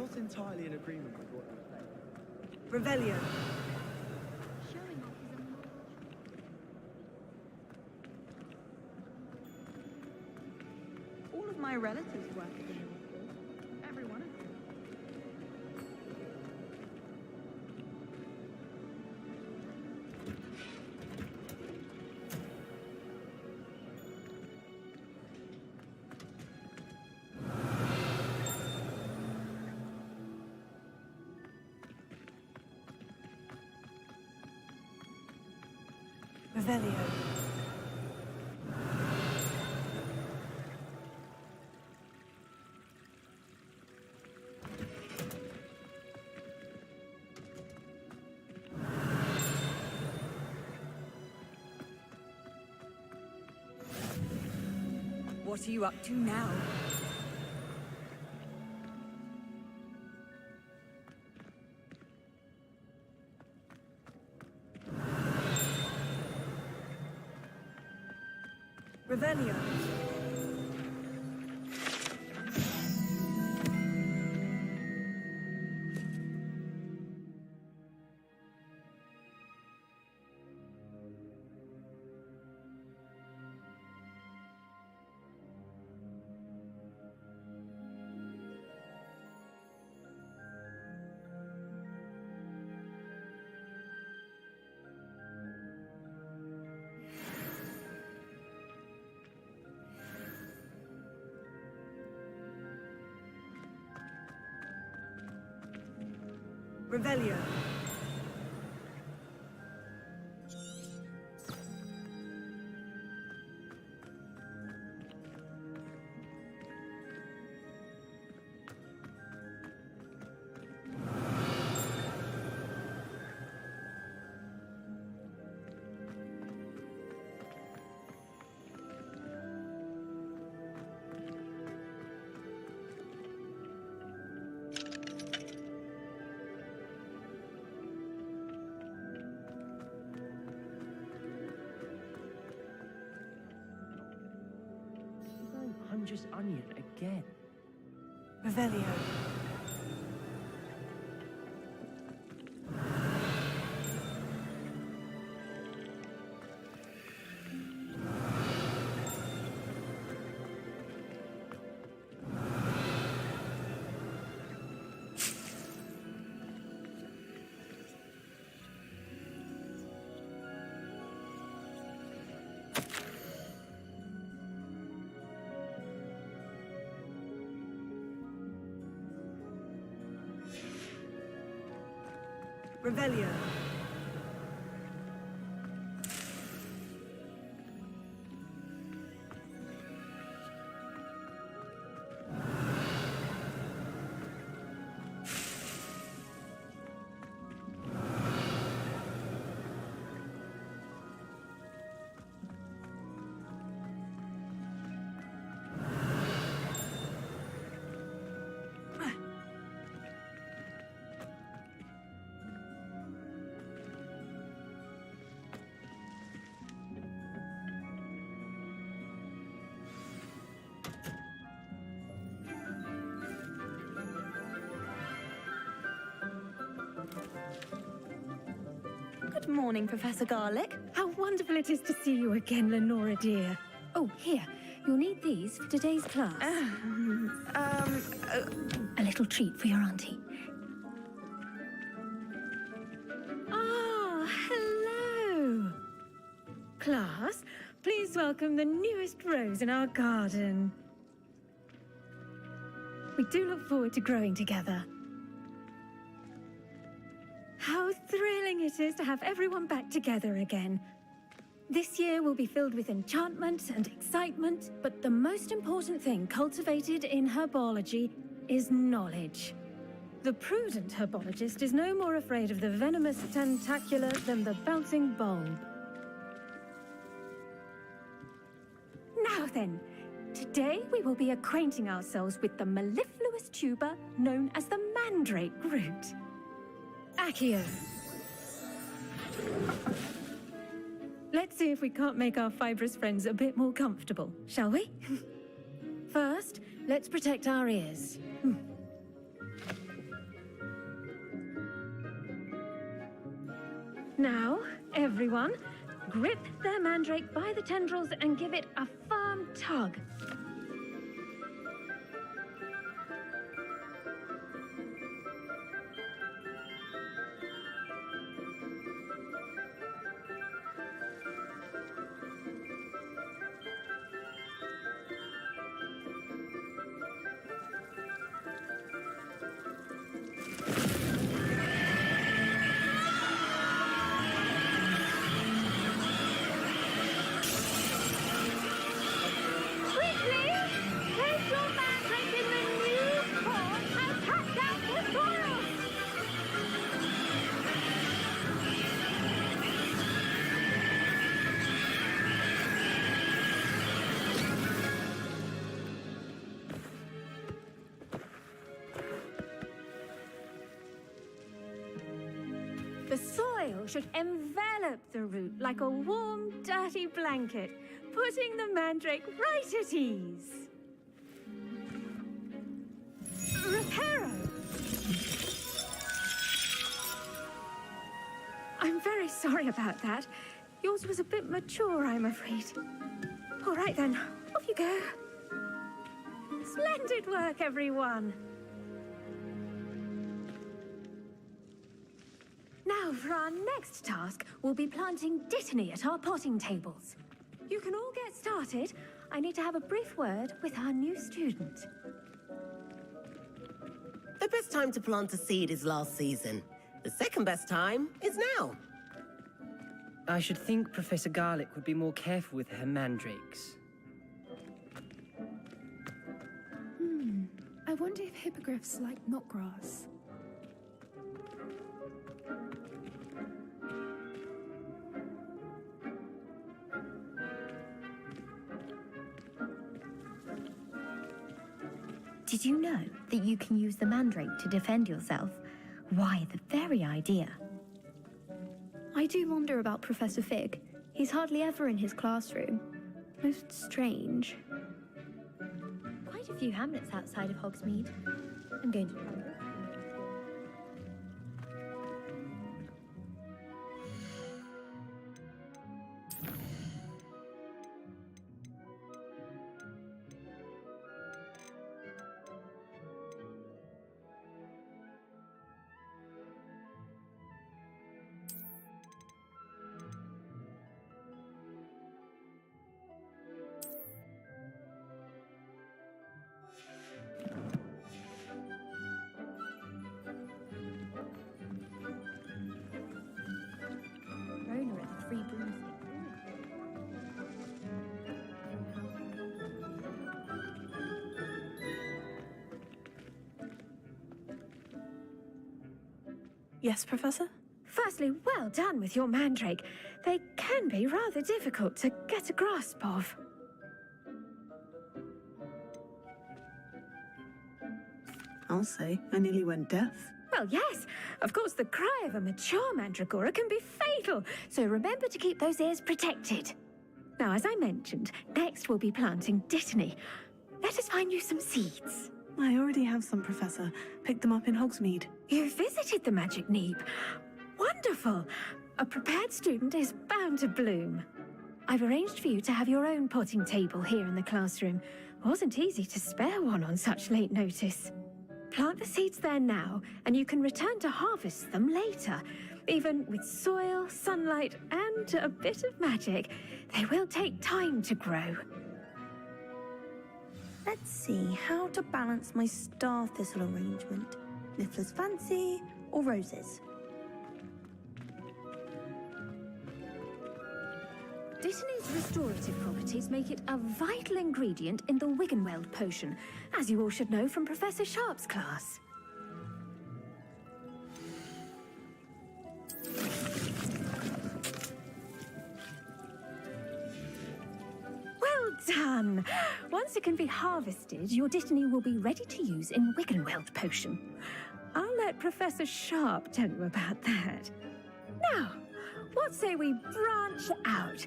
not entirely in agreement with what you're saying. Revelio. Showing off his own. All of my relatives work at the Hogwarts. Every one of them. Revelio. What are you up to now? Revelio. Revelio. Hunger's onion again. Revelio. Revelio. Good morning, Professor Garlick. How wonderful it is to see you again, Lenora dear. Oh, here. You'll need these for today's class. A little treat for your auntie. Ah, hello. Class, please welcome the newest rose in our garden. We do look forward to growing together. How thrilling it is to have everyone back together again. This year will be filled with enchantment and excitement, but the most important thing cultivated in herbology is knowledge. The prudent herbologist is no more afraid of the venomous tentacula than the bouncing bulb. Now then, today we will be acquainting ourselves with the mellifluous tuber known as the mandrake root. Accio. Let's see if we can't make our fibrous friends a bit more comfortable, shall we? First, let's protect our ears. Now, everyone, grip their mandrake by the tendrils and give it a firm tug. The soil should envelop the root like a warm, dirty blanket, putting the mandrake right at ease. Reparo! I'm very sorry about that. Yours was a bit mature, I'm afraid. All right then, off you go. Splendid work, everyone! Now, for our next task, we'll be planting Dittany at our potting tables. You can all get started. I need to have a brief word with our new student. The best time to plant a seed is last season. The second best time is now. I should think Professor Garlick would be more careful with her mandrakes. I wonder if hippogriffs like knotgrass. Did you know that you can use the mandrake to defend yourself? Why, the very idea. I do wonder about Professor Fig. He's hardly ever in his classroom. Most strange. Quite a few hamlets outside of Hogsmeade. I'm going to try. Rona at the Three Broomsticks. Yes, Professor? Firstly, well done with your mandrake. They can be rather difficult to get a grasp of. I'll say, I nearly went deaf. Well, yes. Of course, the cry of a mature mandragora can be fatal, so remember to keep those ears protected. Now, as I mentioned, next we'll be planting Dittany. Let us find you some seeds. I already have some, Professor. Picked them up in Hogsmeade. You visited the Magic Neep. Wonderful. A prepared student is bound to bloom. I've arranged for you to have your own potting table here in the classroom. Wasn't easy to spare one on such late notice. Plant the seeds there now, and you can return to harvest them later. Even with soil, sunlight, and a bit of magic, they will take time to grow. Let's see how to balance my star thistle arrangement. Niffler's fancy or roses? Dittany's restorative properties make it a vital ingredient in the Wiggenweld potion, as you all should know from Professor Sharp's class. Well done! Once it can be harvested, your Dittany will be ready to use in Wiggenweld potion. I'll let Professor Sharp tell you about that. Now, what say we branch out?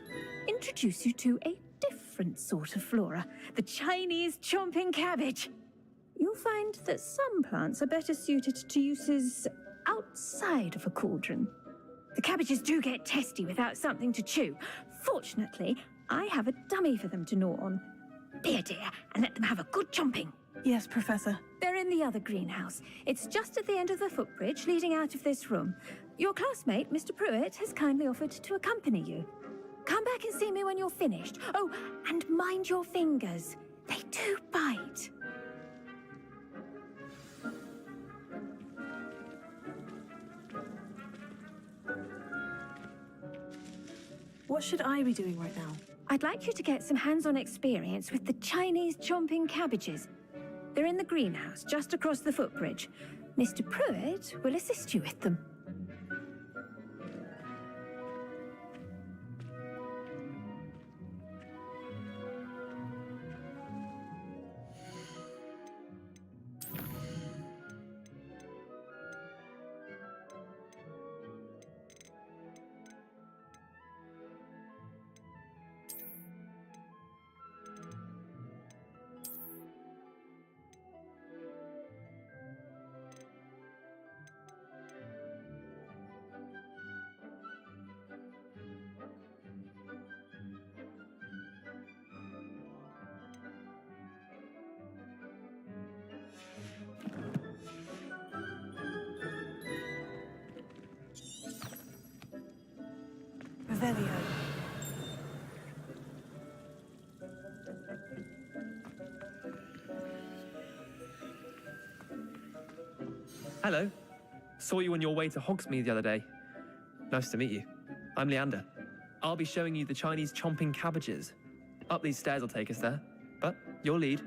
Introduce you to a different sort of flora, the Chinese chomping cabbage. You'll find that some plants are better suited to uses outside of a cauldron. The cabbages do get testy without something to chew. Fortunately, I have a dummy for them to gnaw on. Be a dear and let them have a good chomping. Yes, Professor. They're in the other greenhouse. It's just at the end of the footbridge leading out of this room. Your classmate, Mr. Pruitt, has kindly offered to accompany you. Come back and see me when you're finished. Oh, and mind your fingers. They do bite. What should I be doing right now? I'd like you to get some hands-on experience with the Chinese chomping cabbages. They're in the greenhouse, just across the footbridge. Mr. Pruitt will assist you with them. Revelio. Hello. Saw you on your way to Hogsmeade the other day. Nice to meet you. I'm Leander. I'll be showing you the Chinese chomping cabbages. Up these stairs will take us there, but your lead.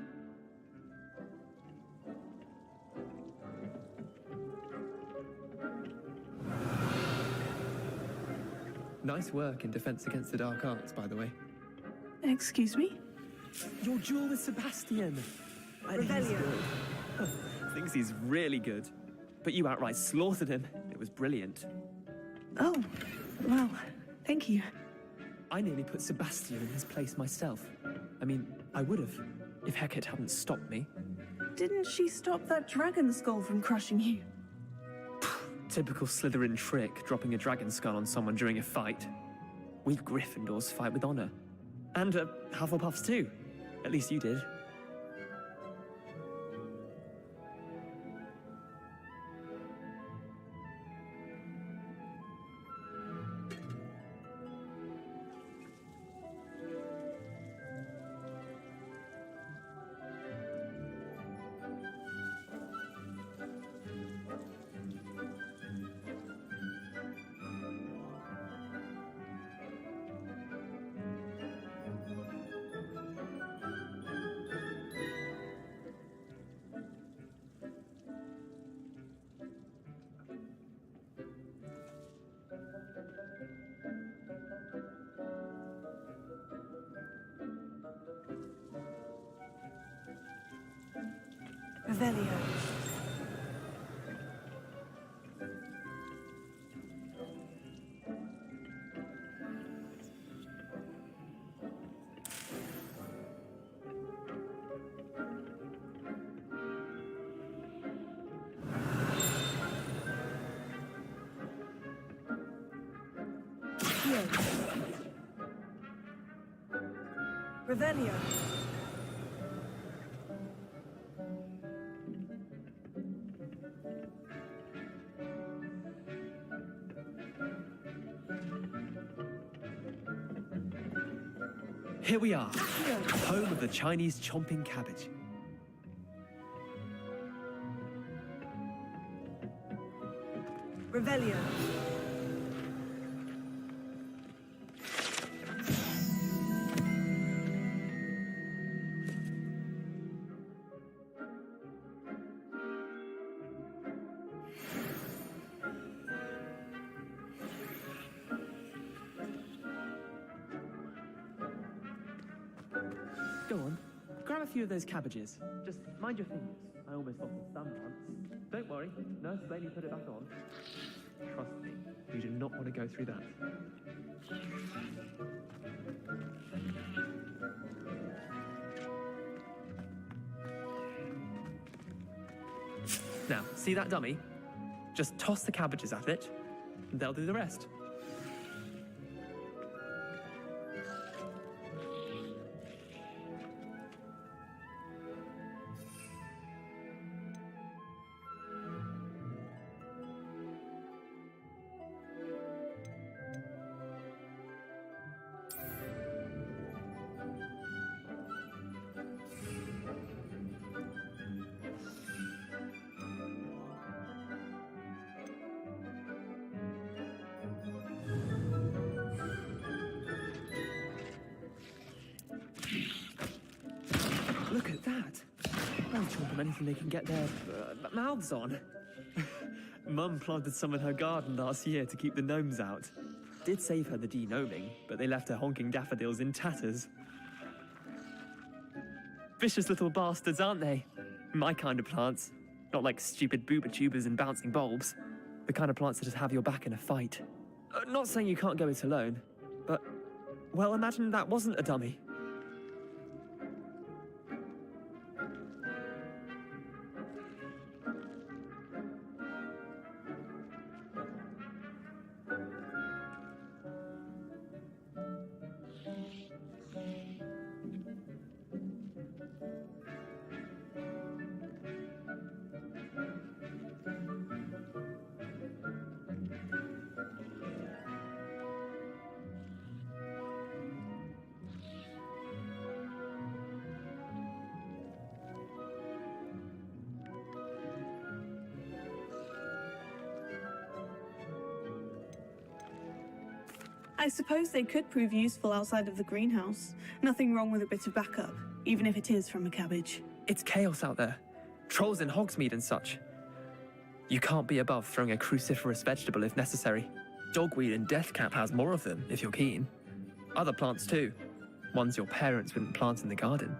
Nice work in Defense Against the Dark Arts, by the way. Excuse me? Your duel with Sebastian. Revelio. Thinks he's really good. But you outright slaughtered him. It was brilliant. Oh, well, thank you. I nearly put Sebastian in his place myself. I mean, I would have, if Hecate hadn't stopped me. Didn't she stop that dragon skull from crushing you? Typical Slytherin trick, dropping a dragon skull on someone during a fight. We Gryffindors fight with honor. And Hufflepuffs too. At least you did. Revelio. Revelio. Here we are, home of the Chinese chomping cabbage. Revelio. Go on, grab a few of those cabbages. Just mind your fingers. I almost lost the thumb once. Don't worry, Nurse Bailey put it back on. Trust me, you do not want to go through that. Now, see that dummy? Just toss the cabbages at it, and they'll do the rest. Look at that. They'll chomp on anything they can get their mouths on. Mum planted some in her garden last year to keep the gnomes out. Did save her the de-gnoming, but they left her honking daffodils in tatters. Vicious little bastards, aren't they? My kind of plants. Not like stupid booba tubers and bouncing bulbs. The kind of plants that just have your back in a fight. Not saying you can't go it alone, but, well, imagine that wasn't a dummy. I suppose they could prove useful outside of the greenhouse. Nothing wrong with a bit of backup, even if it is from a cabbage. It's chaos out there. Trolls in Hogsmeade and such. You can't be above throwing a cruciferous vegetable if necessary. Dogweed and deathcap has more of them, if you're keen. Other plants too. Ones your parents wouldn't plant in the garden.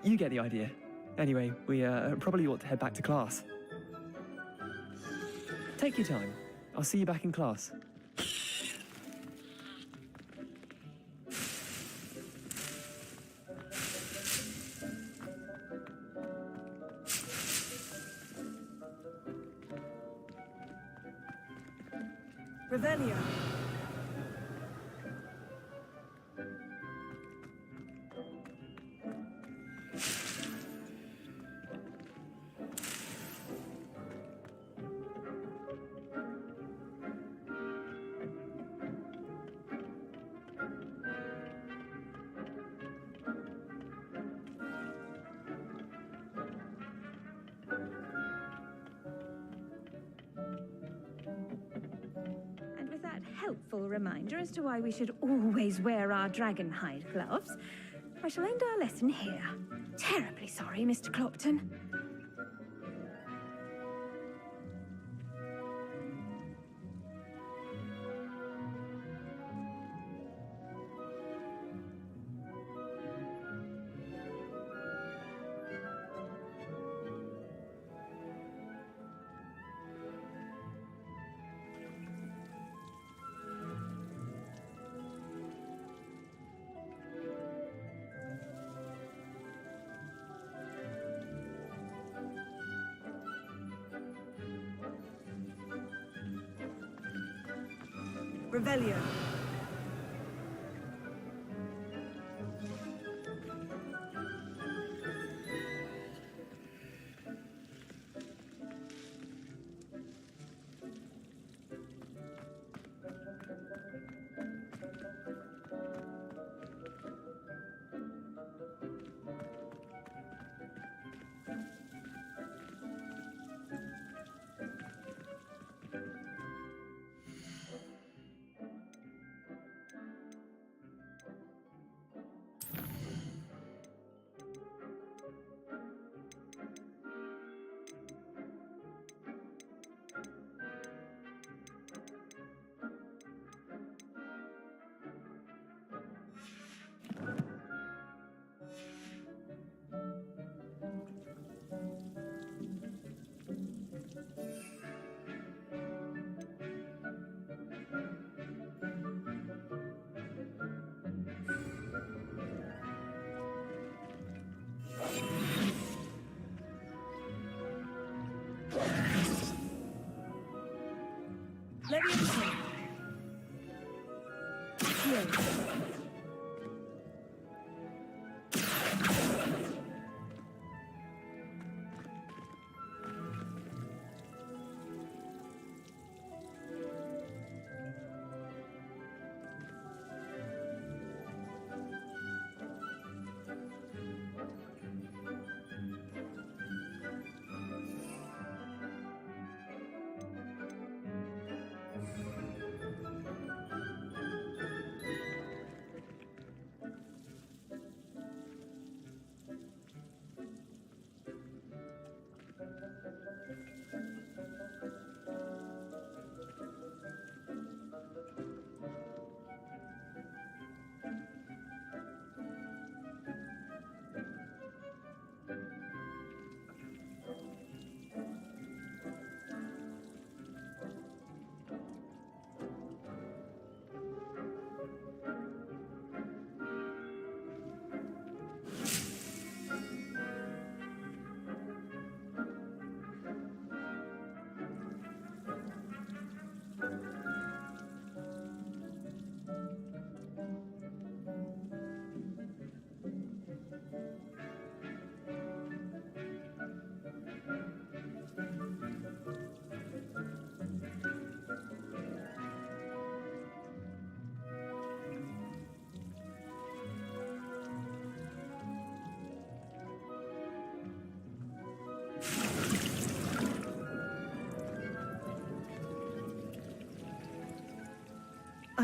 You get the idea. Anyway, we probably ought to head back to class. Take your time. I'll see you back in class. Revelio. Helpful reminder as to why we should always wear our dragon hide gloves, I shall end our lesson here. Terribly sorry, Mr. Clopton. Revelio.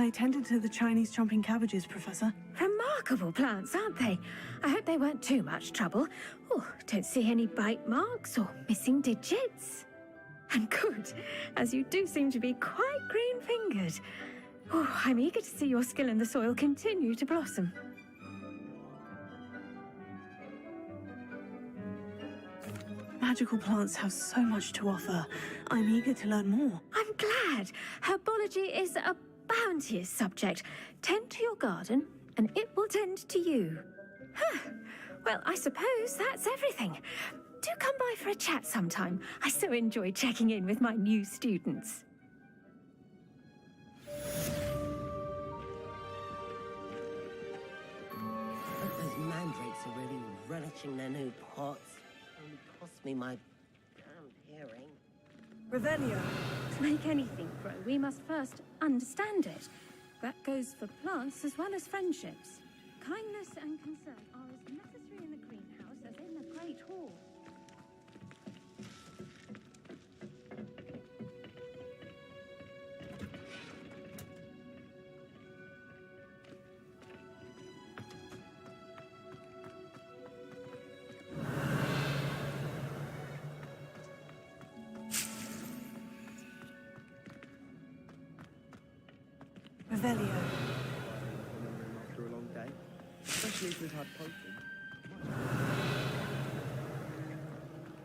I tended to the Chinese chomping cabbages, Professor. Remarkable plants, aren't they? I hope they weren't too much trouble. Oh, don't see any bite marks or missing digits. And good, as you do seem to be quite green-fingered. Oh, I'm eager to see your skill in the soil continue to blossom. Magical plants have so much to offer. I'm eager to learn more. I'm glad. Herbology is a bounteous subject. Tend to your garden, and it will tend to you. Huh. Well, I suppose that's everything. Do come by for a chat sometime. I so enjoy checking in with my new students. Those mandrakes are really relishing their new pots. Only cost me my damn hearing. Revelio. To make anything grow, we must first understand it. That goes for plants as well as friendships. Kindness and concern are as necessary in the greenhouse as in the Great Hall. Revelio. After a long day, especially if we've had poking.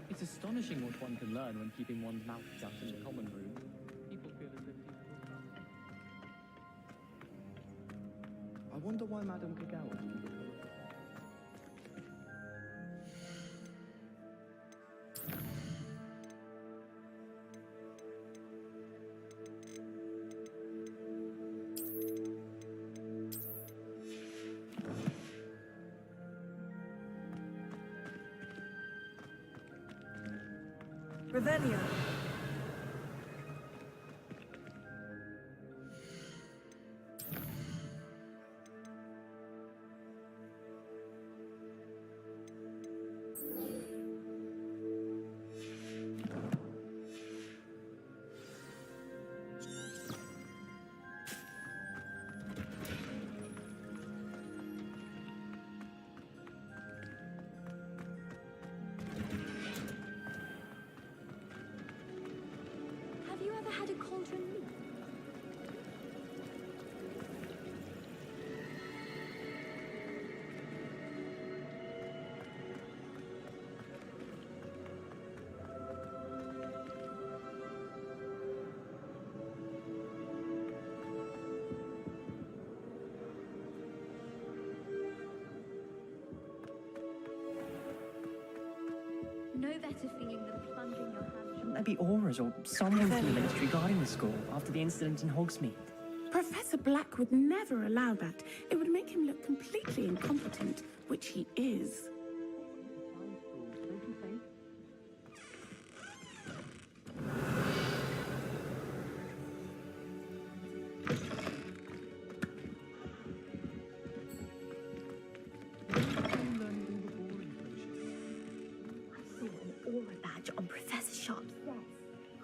It's astonishing what one can learn when keeping one's mouth shut in the common room. People feel as if I wonder why Madame Kagawa. Revelio. Have you ever had a cauldron meat? No better feeling than plunging your hand. Shouldn't there be auras or someone from the ministry guarding the school after the incident in Hogsmeade? Professor Black would never allow that. It would make him look completely incompetent, which he is. Aura badge on Professor Sharp's desk.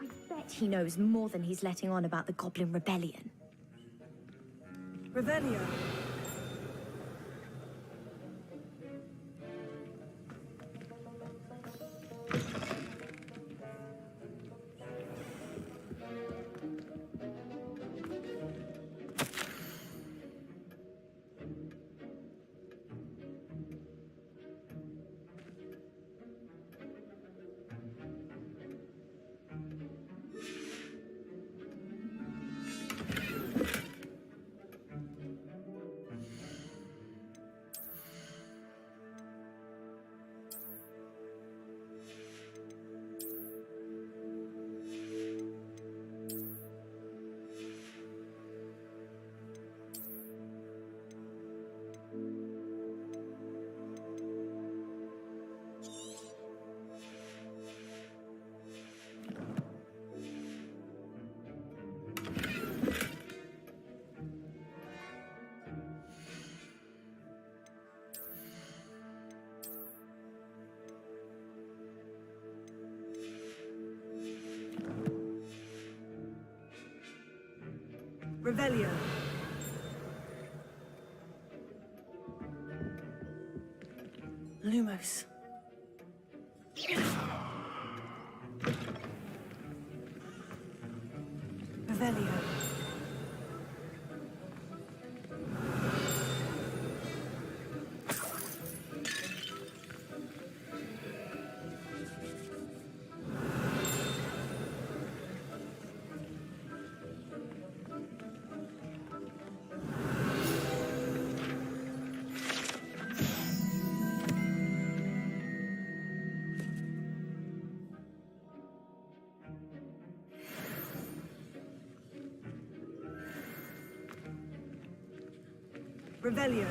I bet he knows more than he's letting on about the Goblin Rebellion. Revelio. Revelio. Lumos. Revelio. Revelio.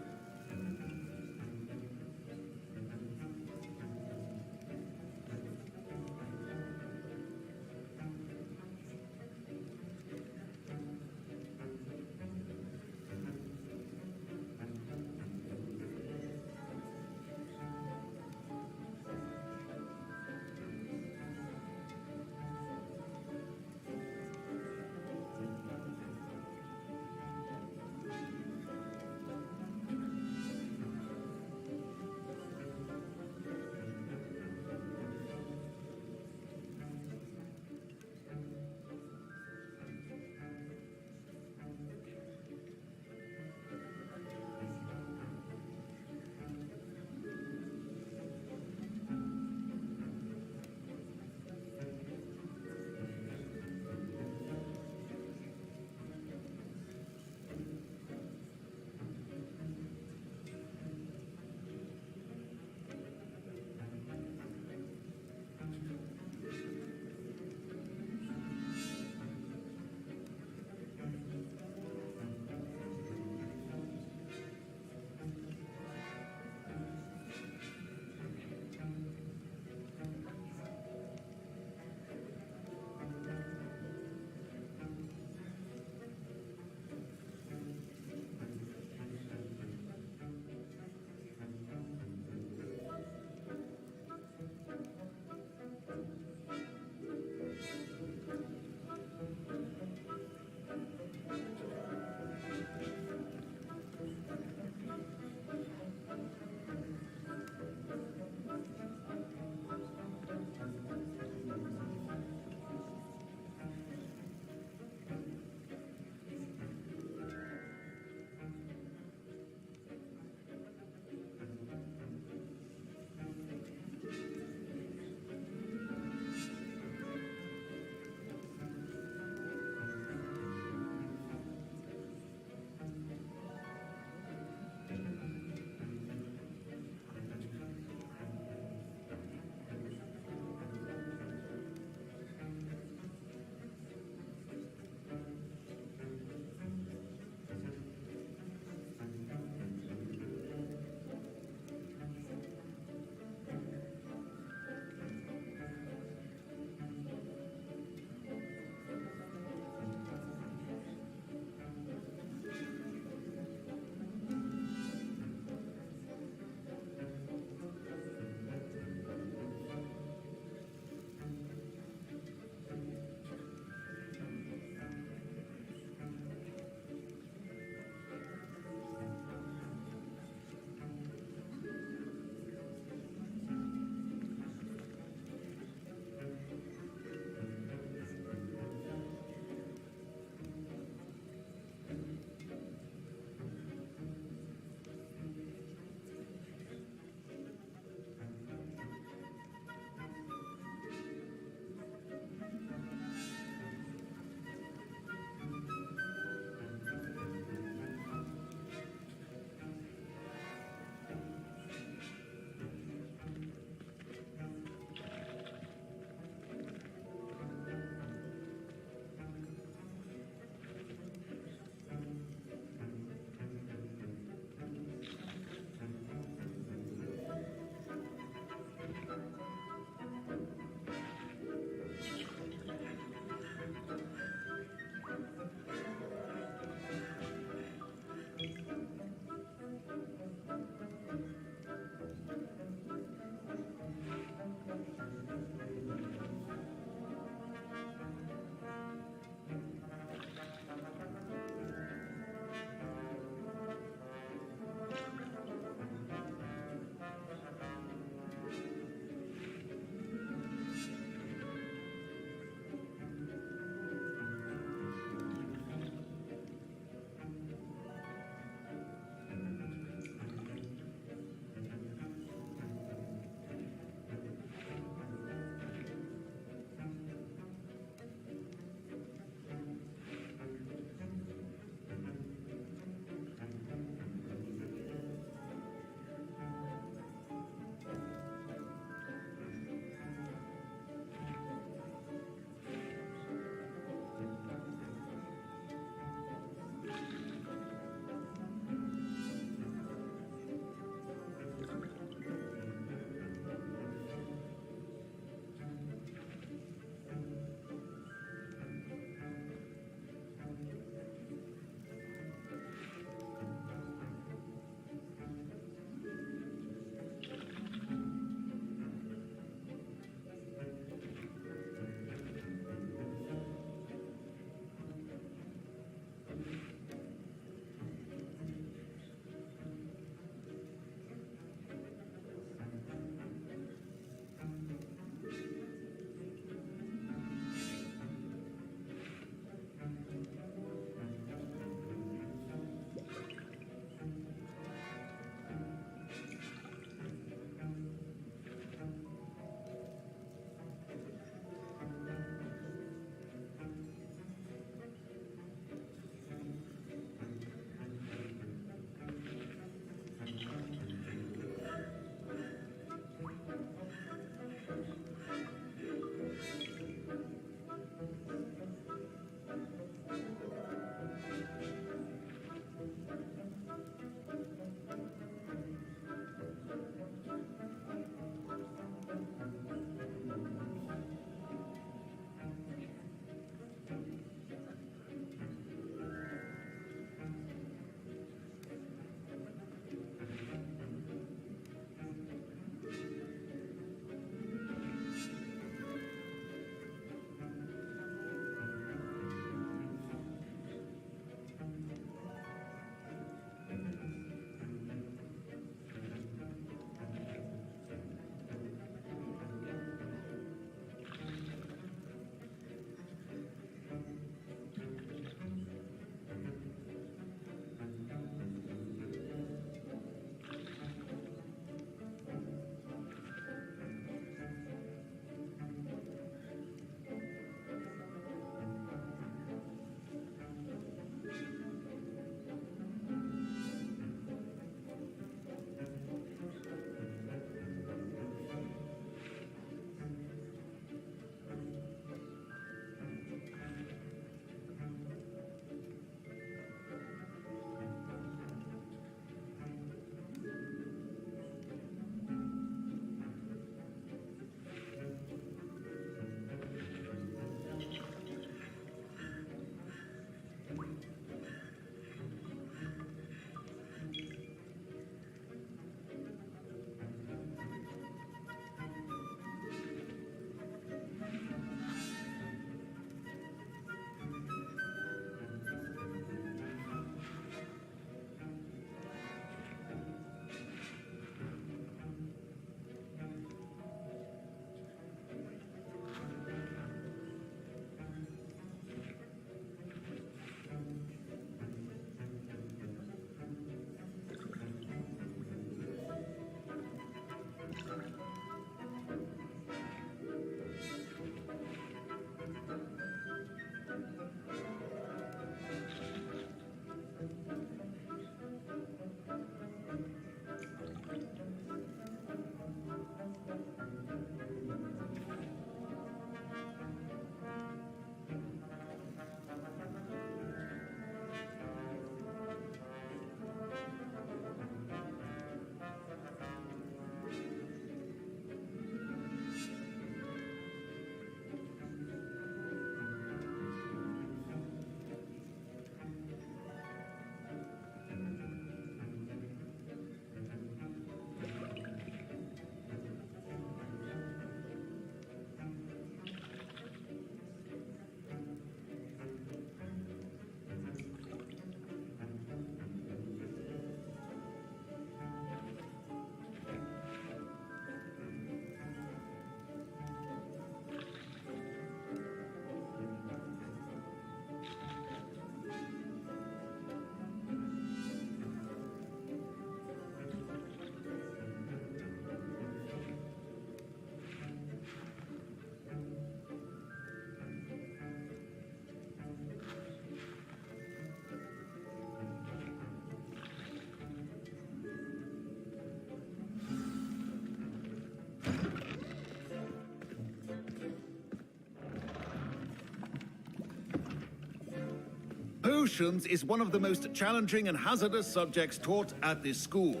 Potions is one of the most challenging and hazardous subjects taught at this school.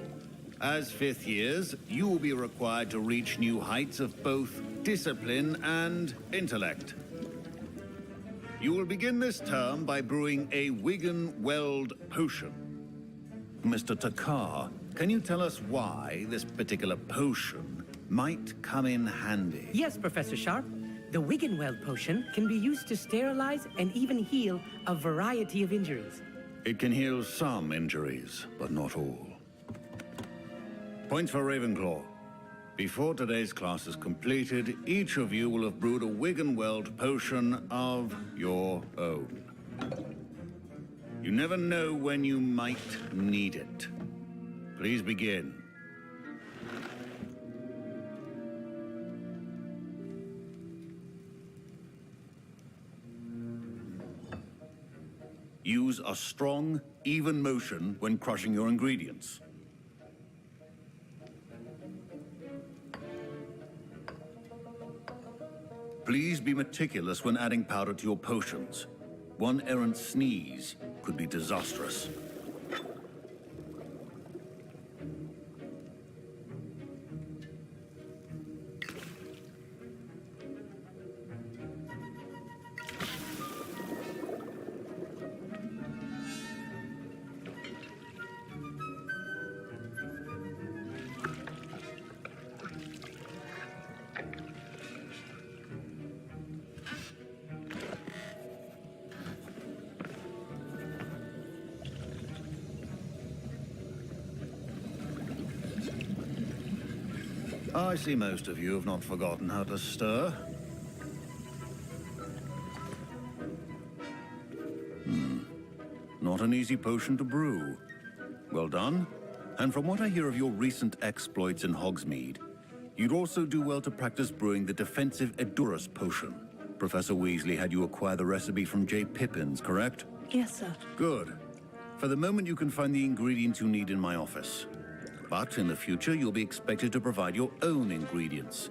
As fifth years, you will be required to reach new heights of both discipline and intellect. You will begin this term by brewing a Wigan-Weld potion. Mr. Takar, can you tell us why this particular potion might come in handy? Yes, Professor Sharp. The Wigan-Weld potion can be used to sterilize and even heal a variety of injuries. It can heal some injuries, but not all. Points for Ravenclaw. Before today's class is completed, each of you will have brewed a Wigan-Weld potion of your own. You never know when you might need it. Please begin. Use a strong, even motion when crushing your ingredients. Please be meticulous when adding powder to your potions. One errant sneeze could be disastrous. I see most of you have not forgotten how to stir. Not an easy potion to brew. Well done. And from what I hear of your recent exploits in Hogsmeade, you'd also do well to practice brewing the defensive Edurus potion. Professor Weasley had you acquire the recipe from J. Pippin's, correct? Yes, sir. Good. For the moment, you can find the ingredients you need in my office. But in the future, you'll be expected to provide your own ingredients.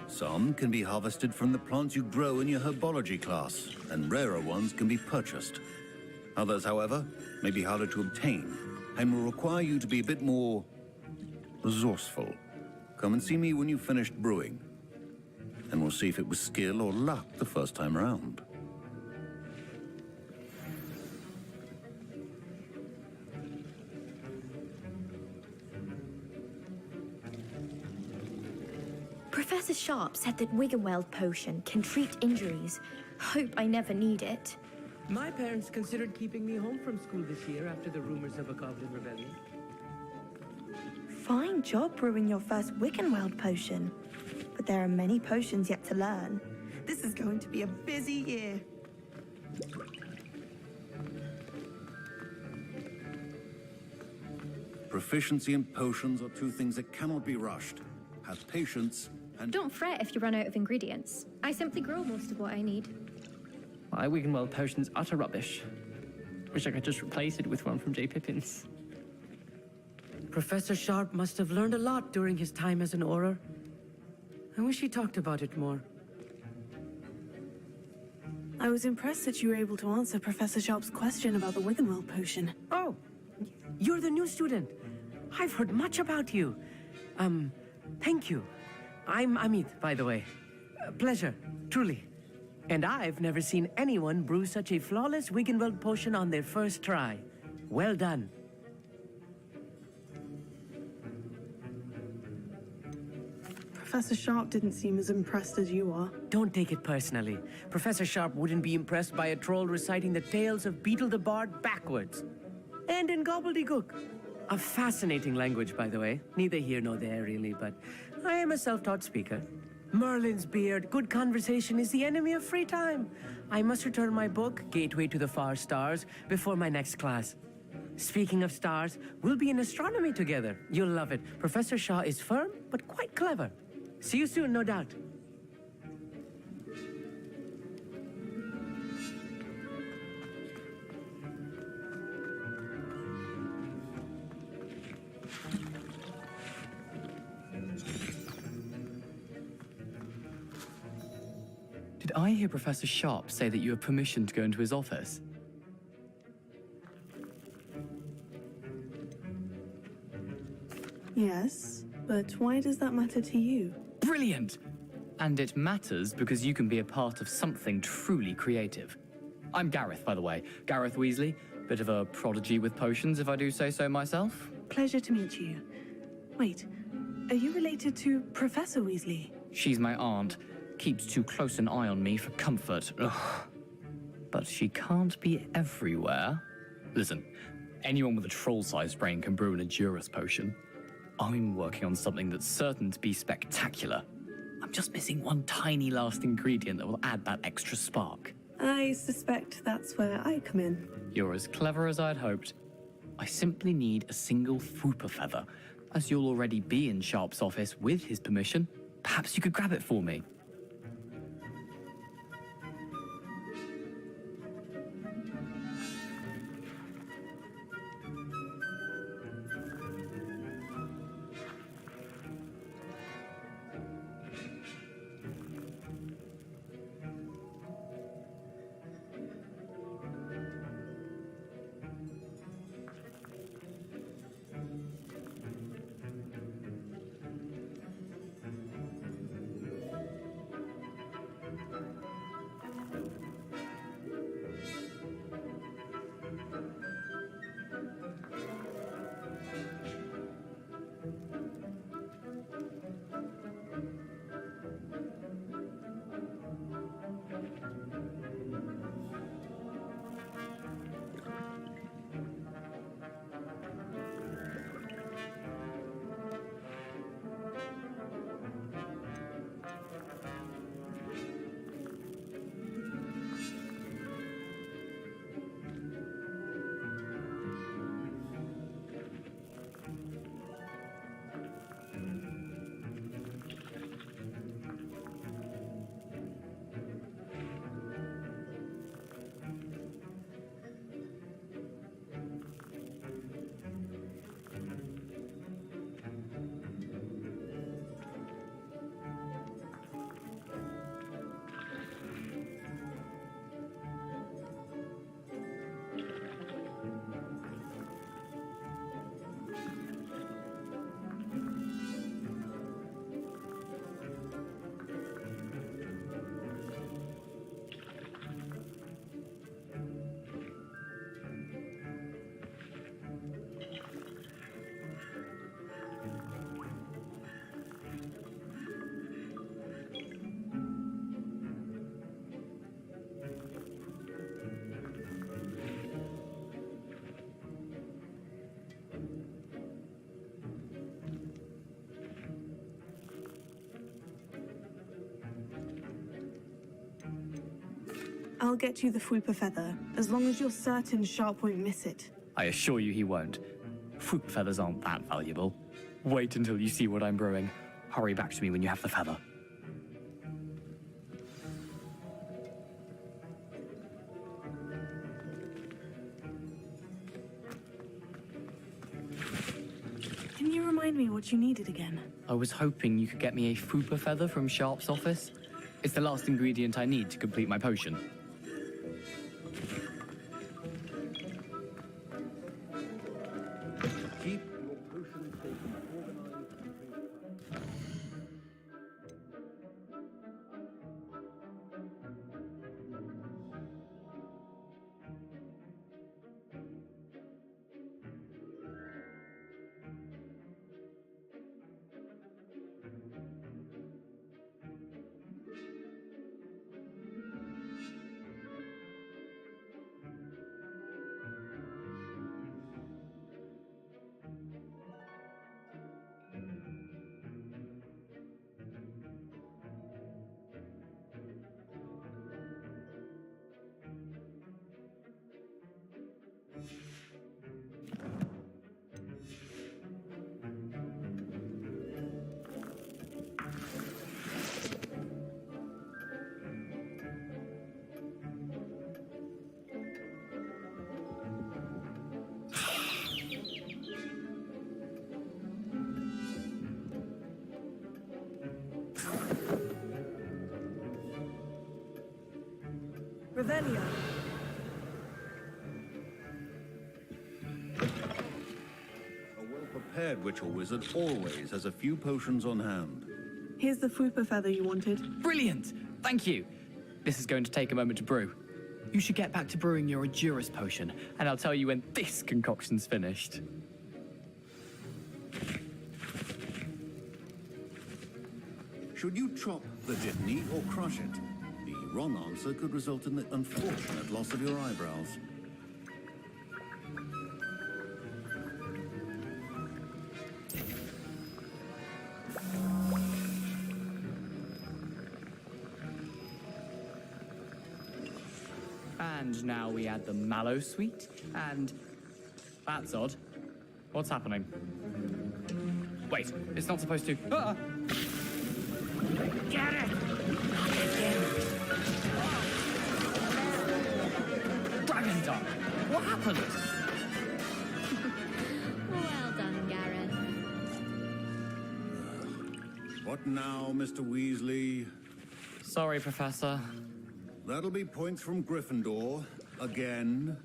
Some can be harvested from the plants you grow in your herbology class, and rarer ones can be purchased. Others, however, may be harder to obtain, and will require you to be a bit more resourceful. Come and see me when you've finished brewing, and we'll see if it was skill or luck the first time around. Professor Sharp said that Wigan-Weld potion can treat injuries. Hope I never need it. My parents considered keeping me home from school this year after the rumors of a Goblin rebellion. Fine job brewing your first Wigan-Weld potion. But there are many potions yet to learn. This is going to be a busy year. Proficiency in potions are two things that cannot be rushed. Have patience and... Don't fret if you run out of ingredients. I simply grow most of what I need. My Wigan-Weld potion's utter rubbish. Wish I could just replace it with one from J. Pippin's. Professor Sharp must have learned a lot during his time as an Auror. I wish he talked about it more. I was impressed that you were able to answer Professor Sharp's question about the Wigan-Weld potion. Oh, you're the new student. I've heard much about you. Thank you. I'm Amit, by the way. Pleasure, truly. And I've never seen anyone brew such a flawless Wigan-Weld potion on their first try. Well done. Professor Sharp didn't seem as impressed as you are. Don't take it personally. Professor Sharp wouldn't be impressed by a troll reciting the tales of Beetle the Bard backwards. And in gobbledygook. A fascinating language, by the way. Neither here nor there, really, but I am a self-taught speaker. Merlin's beard, good conversation is the enemy of free time. I must return my book, Gateway to the Far Stars, before my next class. Speaking of stars, we'll be in astronomy together. You'll love it. Professor Shaw is firm, but quite clever. See you soon, no doubt. Did I hear Professor Sharp say that you have permission to go into his office? Yes, but why does that matter to you? Brilliant! And it matters because you can be a part of something truly creative. I'm Gareth, by the way. Gareth Weasley. Bit of a prodigy with potions, if I do say so myself. Pleasure to meet you. Wait, are you related to Professor Weasley? She's my aunt. Keeps too close an eye on me for comfort. Ugh. But she can't be everywhere. Listen, anyone with a troll-sized brain can brew an Endurus potion. I'm working on something that's certain to be spectacular. I'm just missing one tiny last ingredient that will add that extra spark. I suspect that's where I come in. You're as clever as I'd hoped. I simply need a single Fwooper feather. As you'll already be in Sharp's office with his permission, perhaps you could grab it for me. I'll get you the Fwooper feather, as long as you're certain Sharp won't miss it. I assure you he won't. Fwooper feathers aren't that valuable. Wait until you see what I'm brewing. Hurry back to me when you have the feather. Can you remind me what you needed again? I was hoping you could get me a Fwooper feather from Sharp's office. It's the last ingredient I need to complete my potion. Keep your potion station organized. Revelio. A well-prepared prepared witch or wizard always has a few potions on hand. Here's the Fupa feather you wanted. Brilliant! Thank you. This is going to take a moment to brew. You should get back to brewing your Adurus potion, and I'll tell you when this concoction's finished. Should you chop the jitney or crush it? The wrong answer could result in the unfortunate loss of your eyebrows. And now we add the mallow sweet, and... That's odd. What's happening? Wait, it's not supposed to... Ah! Get it! Dragon Dog! What happened? Well done, Gareth. What now, Mr. Weasley? Sorry, Professor. That'll be points from Gryffindor. Again.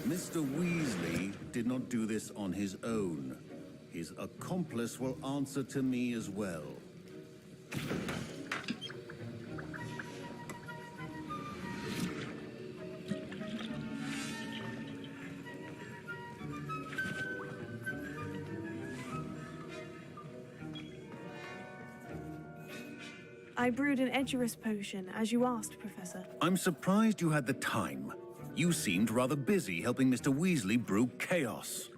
Mr. Weasley did not do this on his own. His accomplice will answer to me as well. I brewed an Edurus potion, as you asked, Professor. I'm surprised you had the time. You seemed rather busy helping Mr. Weasley brew chaos.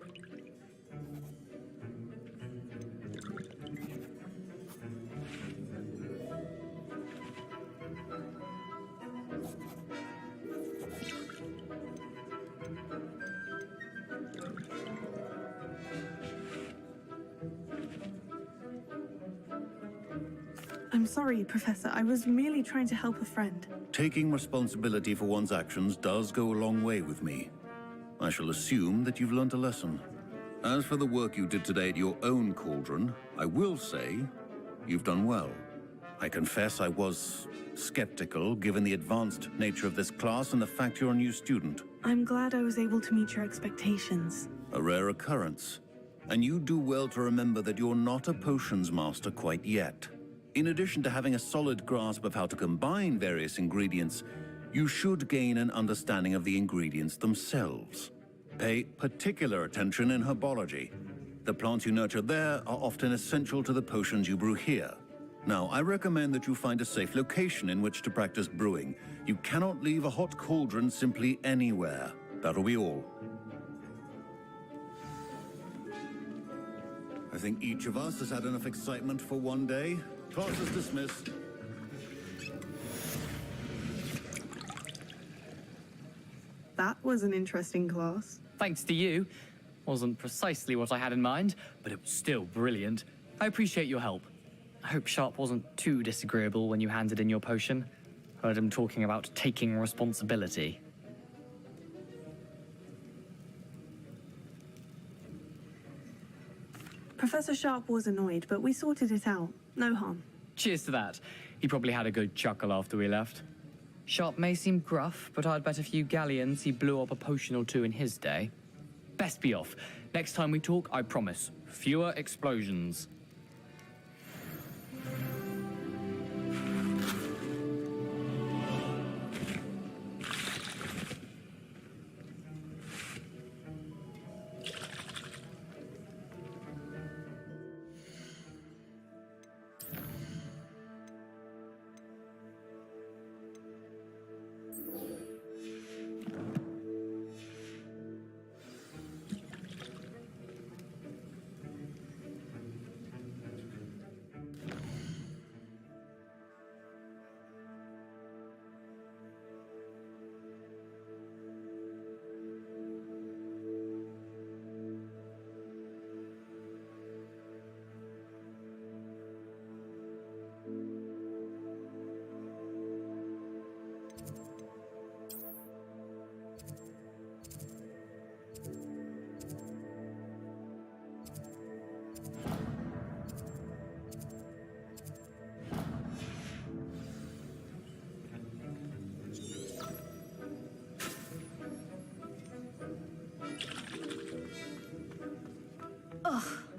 I'm sorry, Professor. I was merely trying to help a friend. Taking responsibility for one's actions does go a long way with me. I shall assume that you've learnt a lesson. As for the work you did today at your own cauldron, I will say you've done well. I confess I was skeptical, given the advanced nature of this class and the fact you're a new student. I'm glad I was able to meet your expectations. A rare occurrence. And you do well to remember that you're not a potions master quite yet. In addition to having a solid grasp of how to combine various ingredients, you should gain an understanding of the ingredients themselves. Pay particular attention in herbology. The plants you nurture there are often essential to the potions you brew here. Now, I recommend that you find a safe location in which to practice brewing. You cannot leave a hot cauldron simply anywhere. That'll be all. I think each of us has had enough excitement for one day. Class is dismissed. That was an interesting class. Thanks to you. Wasn't precisely what I had in mind, but it was still brilliant. I appreciate your help. I hope Sharp wasn't too disagreeable when you handed in your potion. Heard him talking about taking responsibility. Professor Sharp was annoyed, but we sorted it out. No harm. Cheers to that. He probably had a good chuckle after we left. Sharp may seem gruff, but I'd bet a few galleons he blew up a potion or two in his day. Best be off. Next time we talk, I promise, fewer explosions.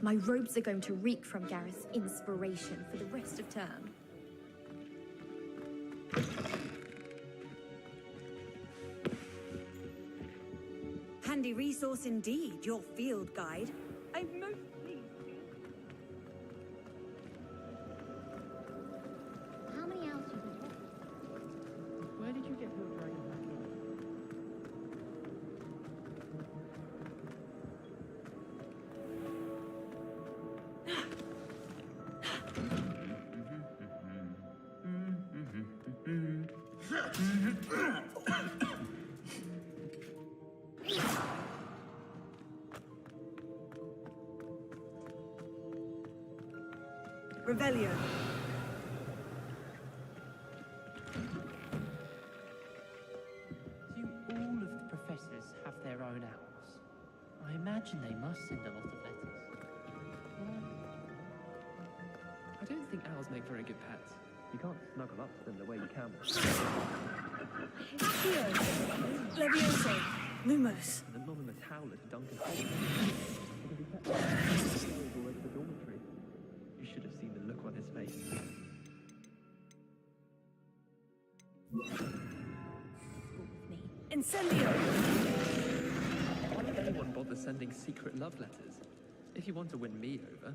My robes are going to reek from Gareth's inspiration for the rest of term. Handy resource indeed, your field guide. I'm most pleased. How many hours do you think? Where did you get your dragon back Revelio. Do all of the professors have their own owls? I imagine they must send a lot of letters. I don't think owls make very good pets. You can't snuggle up to them the way you can. Leviosa. Lumos. And not in the towel at Duncan Hogwarts. All over the dormitory. You should have seen the look on his face. Incendio! Why would anyone bother sending secret love letters? If you want to win me over,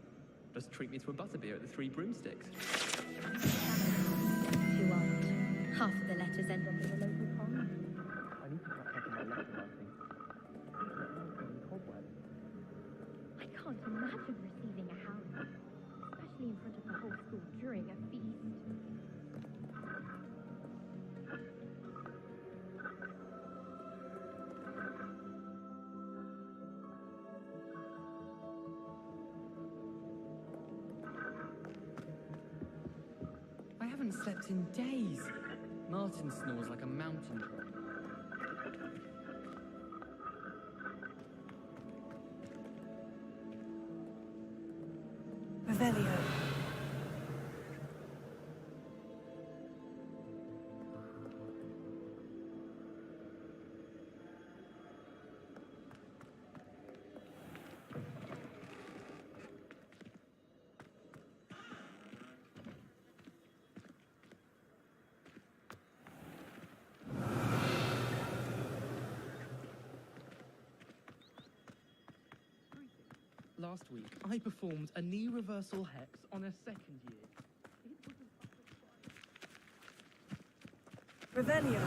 just treat me to a butterbeer at the Three Broomsticks. Too old. Half of the letters end up in the local pond. I need to catch up on my letter writing. I can't imagine receiving a house, especially in front of the whole school during a feast. I haven't slept in days. Martin snores like a mountain dog. Revelio. Last week, I performed a knee reversal hex on a second year. Revelio.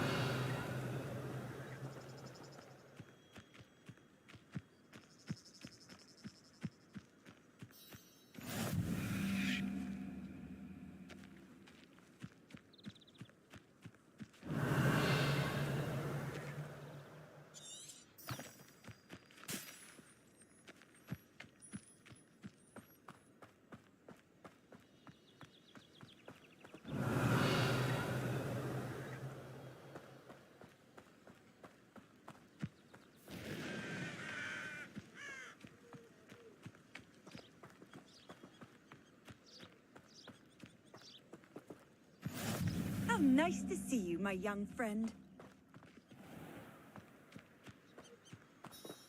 How nice to see you, my young friend.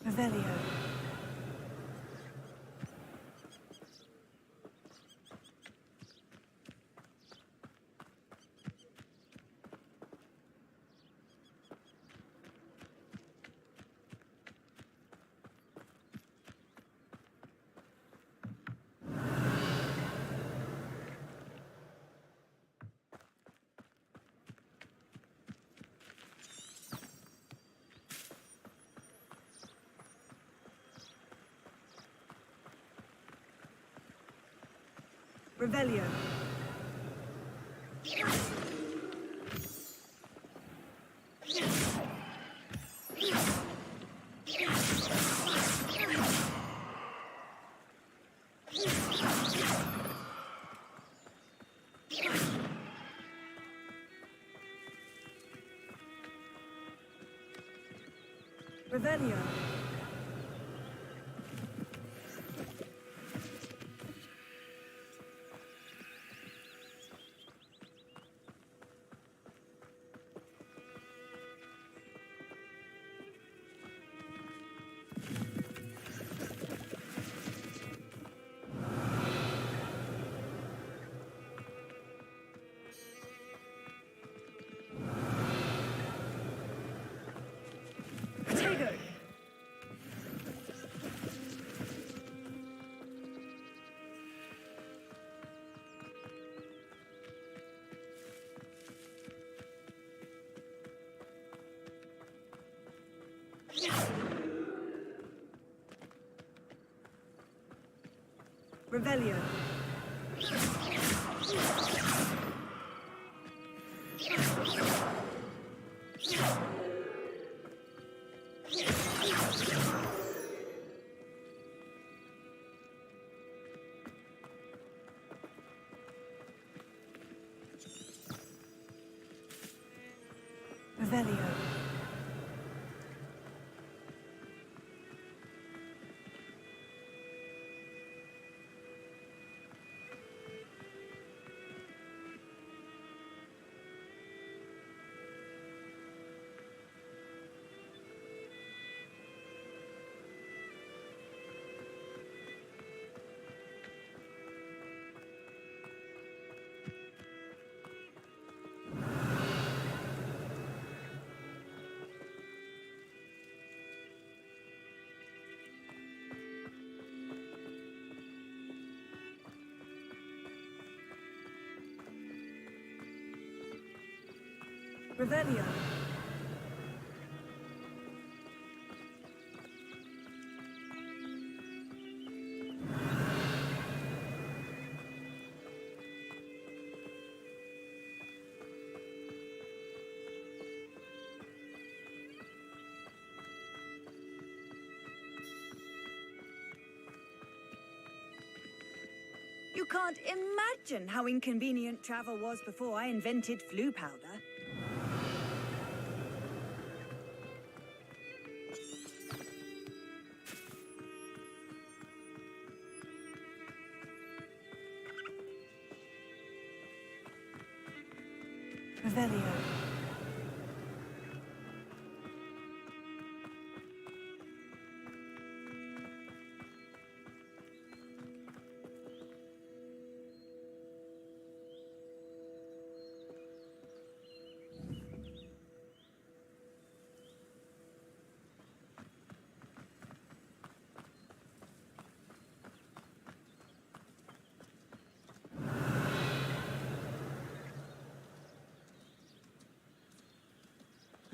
Revelio. Revelio. Revelio. Revelio. Revelio. Revelio. You can't imagine how inconvenient travel was before I invented flu powder. Revelio.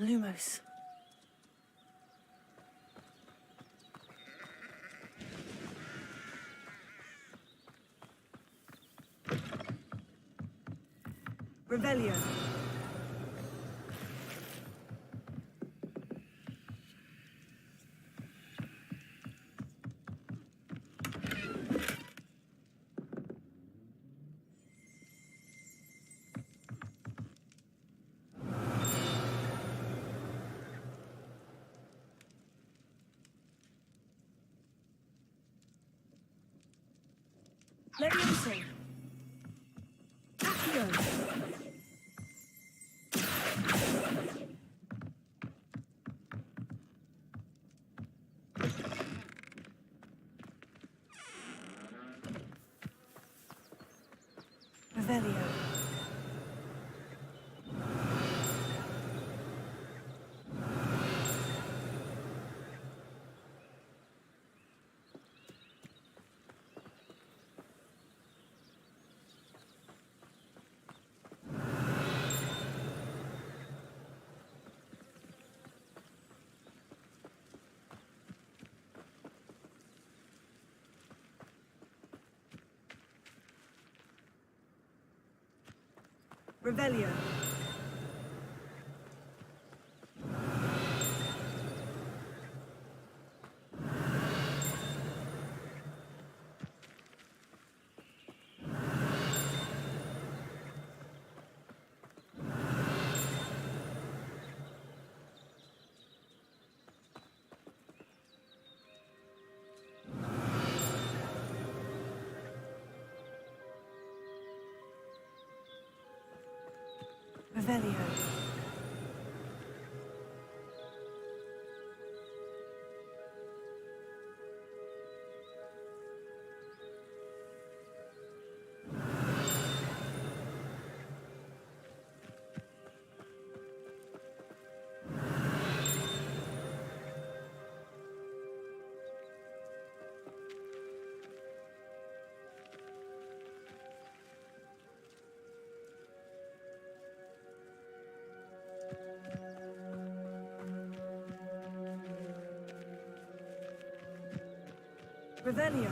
Lumos. Revelio. Levioso. Accio. Revelio. Revelio. Revelio. Revelio.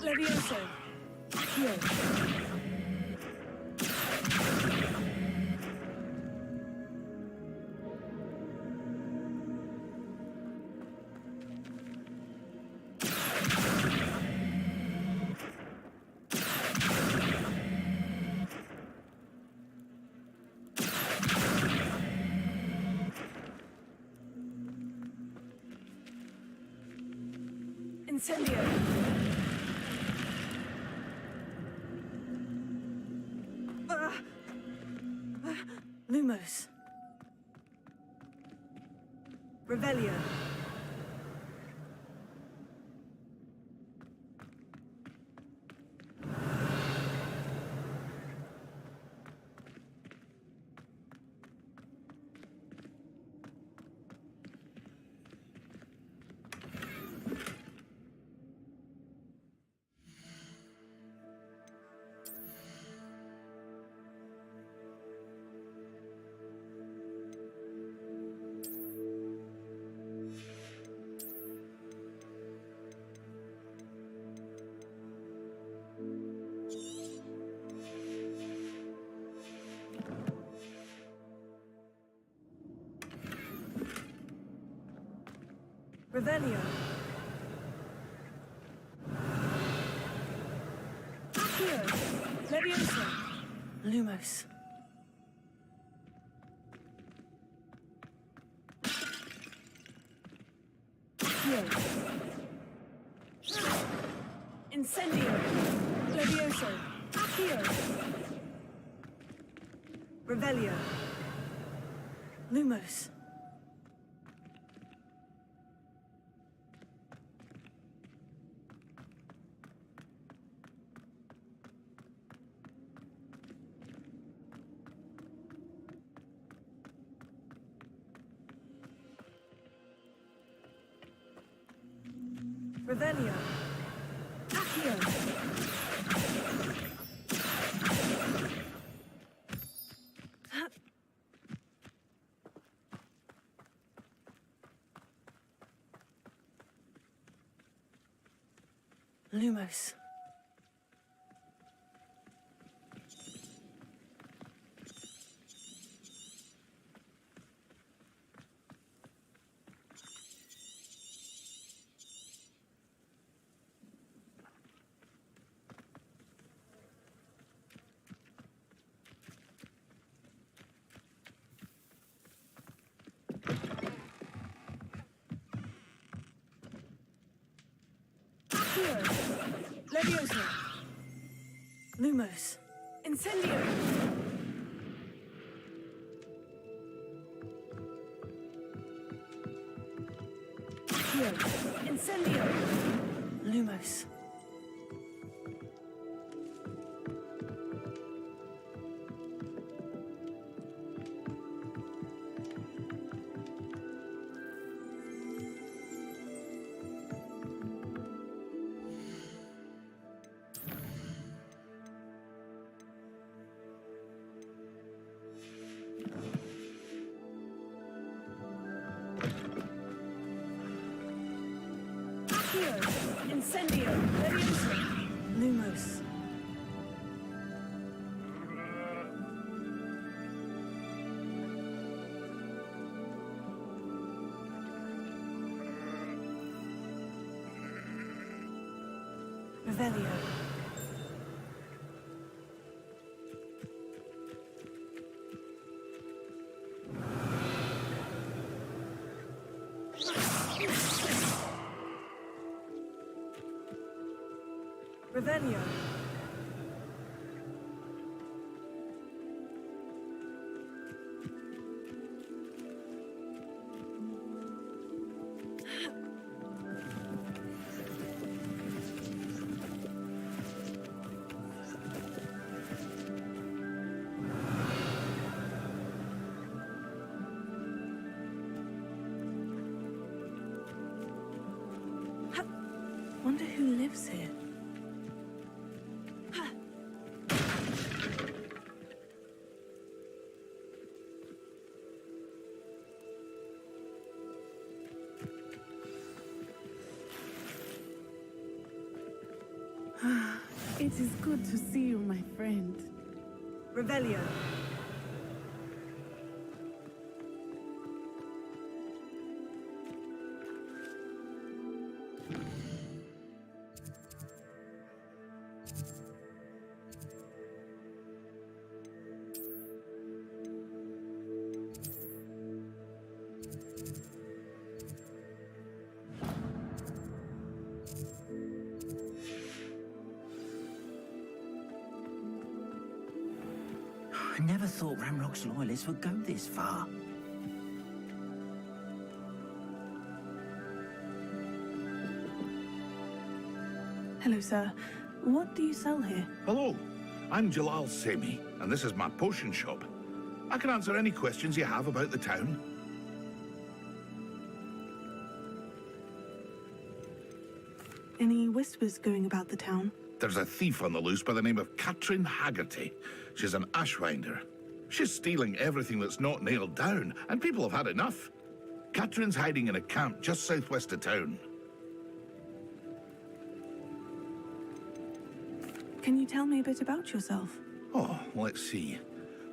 Levioso. Accio. Incendio. Lumos. Revelio. Revelio. Accio. Levioso. Lumos. Accio. Incendio. Levioso. Accio. Revelio. Lumos. Revelio. Accio. Lumos. Levioso. Lumos. Incendio. Accio. Incendio. Lumos. Incendio. Levioso. Lumos. Revelio. Revelio. Wonder who lives here. It is good to see you, my friend. Revelio. I never thought Ramrock's loyalists would go this far. Hello, sir. What do you sell here? Hello, I'm Jalal Semi, and this is my potion shop. I can answer any questions you have about the town. Any whispers going about the town? There's a thief on the loose by the name of Katrin Haggerty. She's an ashwinder. She's stealing everything that's not nailed down, and people have had enough. Katrin's hiding in a camp just southwest of town. Can you tell me a bit about yourself? Oh, let's see.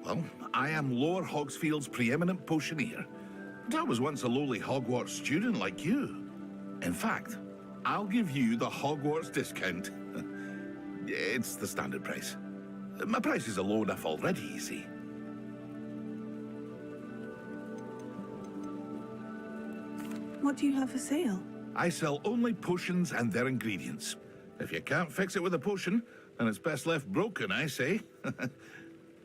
Well, I am Lower Hogsfield's preeminent potioneer. But I was once a lowly Hogwarts student like you. In fact, I'll give you the Hogwarts discount. It's the standard price. My prices are low enough already, you see. What do you have for sale? I sell only potions and their ingredients. If you can't fix it with a potion, then it's best left broken, I say.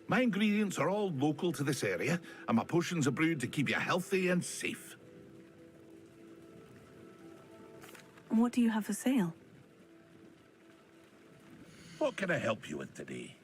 My ingredients are all local to this area, and my potions are brewed to keep you healthy and safe. And what do you have for sale? What can I help you with today?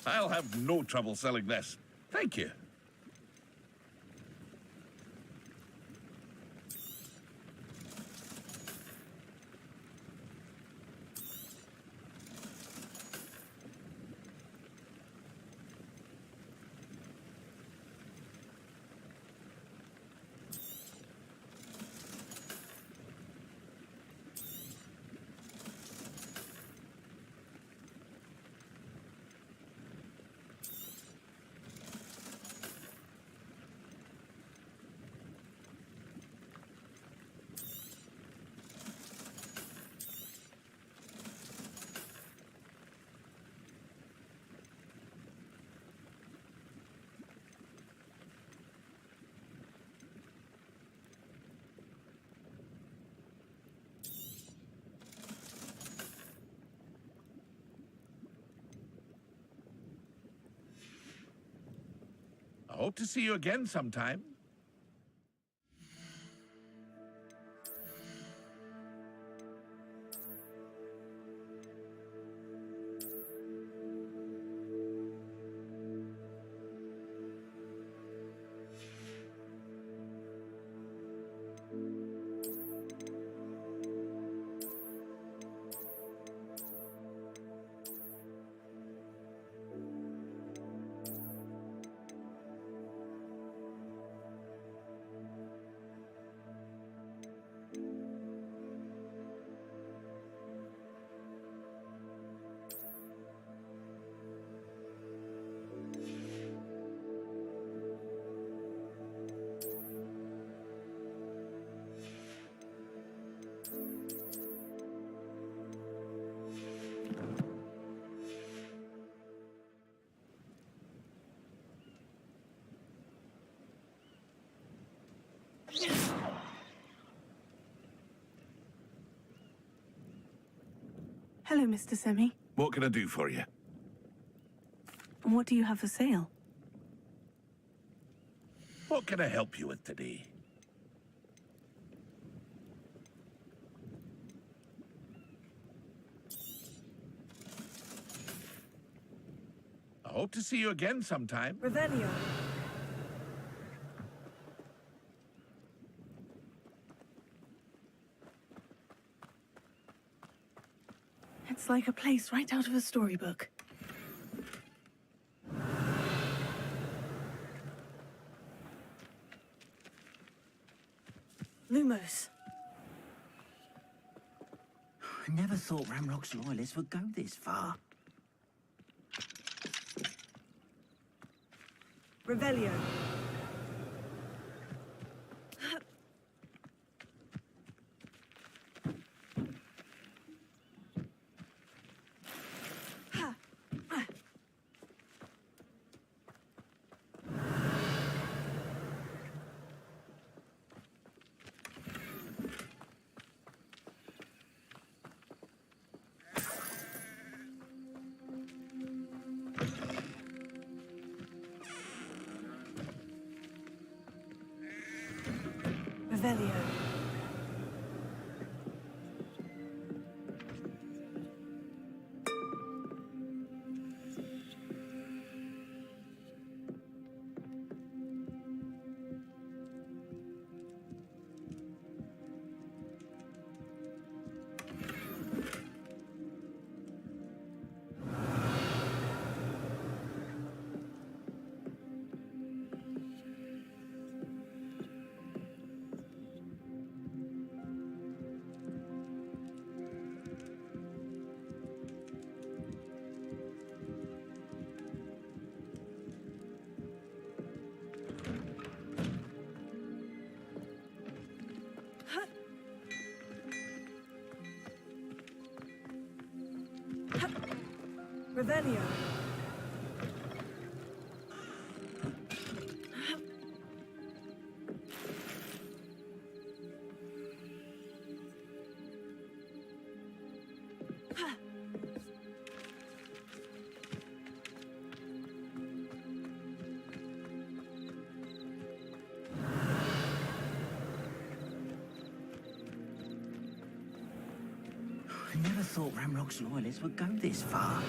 I'll have no trouble selling this. Thank you. I hope to see you again sometime. Hello, Mr. Semi. What can I do for you? What do you have for sale? What can I help you with today? I hope to see you again sometime. Revelio. It's like a place right out of a storybook. Lumos. I never thought Ramrock's loyalists would go this far. Revelio. Revelio. Revelio. I never thought Ramrock's loyalists would go this far.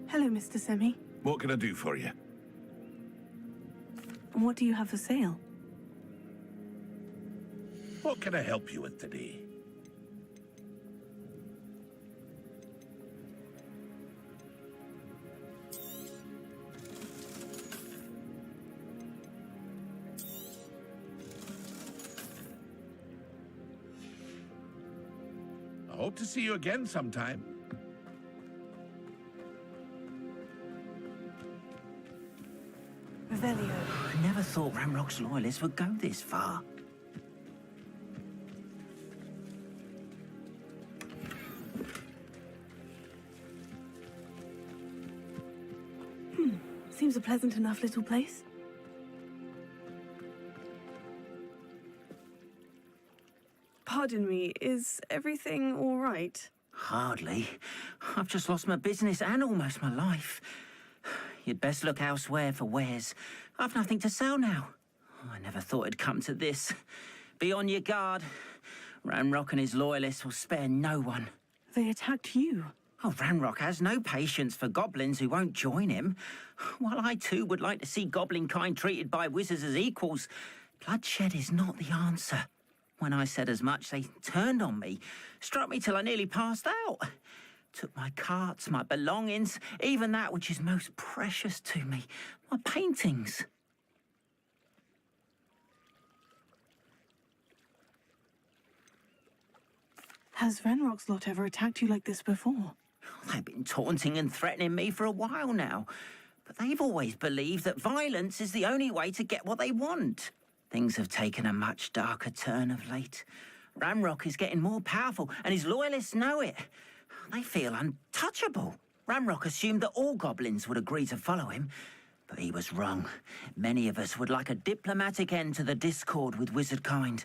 Hello, Mr. Semi. What can I do for you? What do you have for sale? What can I help you with today? I hope to see you again sometime. Revelio. I never thought Ramrock's loyalists would go this far. Seems a pleasant enough little place. Pardon me, is everything all right? Hardly. I've just lost my business and almost my life. You'd best look elsewhere for wares. I've nothing to sell now. I never thought it'd come to this. Be on your guard. Ranrock and his loyalists will spare no one. They attacked you. Oh, Ranrock has no patience for goblins who won't join him. While I too would like to see goblin kind treated by wizards as equals, bloodshed is not the answer. When I said as much, they turned on me, struck me till I nearly passed out. Took my carts, my belongings, even that which is most precious to me, my paintings. Has Ranrock's lot ever attacked you like this before? They've been taunting and threatening me for a while now, but they've always believed that violence is the only way to get what they want. Things have taken a much darker turn of late. Ranrock is getting more powerful, and his loyalists know it. They feel untouchable. Ranrock assumed that all goblins would agree to follow him, but he was wrong. Many of us would like a diplomatic end to the discord with wizard kind.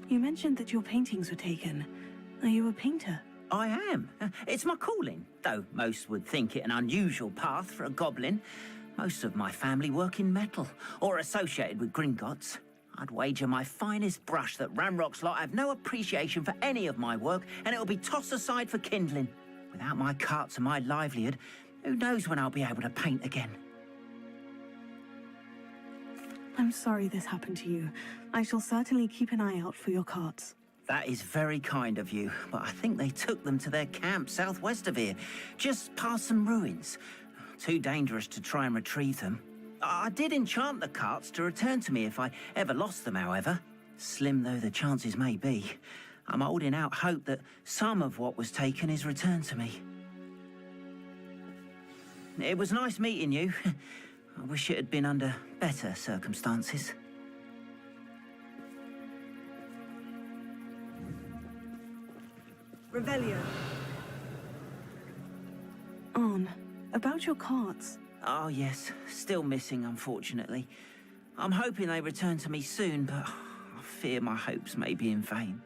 You mentioned that your paintings were taken. Are you a painter? I am. It's my calling, though most would think it an unusual path for a goblin. Most of my family work in metal, or associated with Gringotts. I'd wager my finest brush that Ranrock's lot have no appreciation for any of my work, and it'll be tossed aside for kindling. Without my carts and my livelihood, who knows when I'll be able to paint again. I'm sorry this happened to you. I shall certainly keep an eye out for your carts. That is very kind of you, but I think they took them to their camp southwest of here, just past some ruins. Too dangerous to try and retrieve them. I did enchant the carts to return to me if I ever lost them, however. Slim though the chances may be, I'm holding out hope that some of what was taken is returned to me. It was nice meeting you. I wish it had been under better circumstances. Revelio. On. About your carts. Oh, yes. Still missing, unfortunately. I'm hoping they return to me soon, but I fear my hopes may be in vain.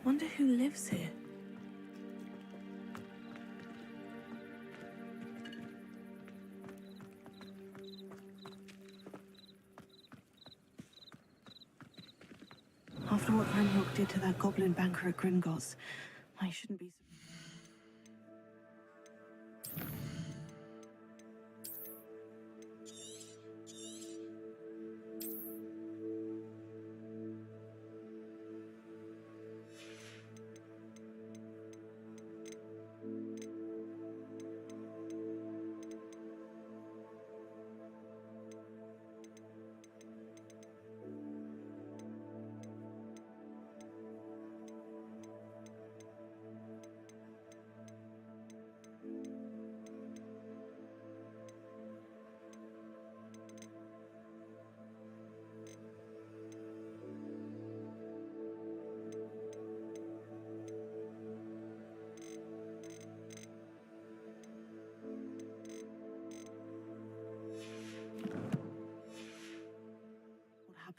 Wonder who lives here. After what Ranrock did to that goblin banker at Gringotts, I shouldn't be...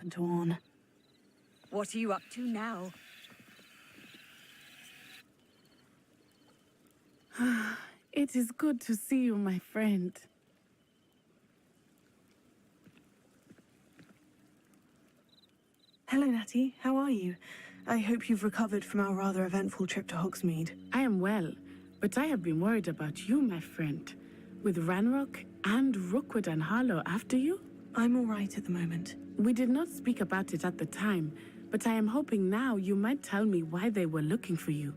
and on. What are you up to now? It is good to see you, my friend. Hello, Natty. How are you? I hope you've recovered from our rather eventful trip to Hogsmeade. I am well, but I have been worried about you, my friend. With Ranrock and Rookwood and Harlow after you? I'm all right at the moment. We did not speak about it at the time, but I am hoping now you might tell me why they were looking for you.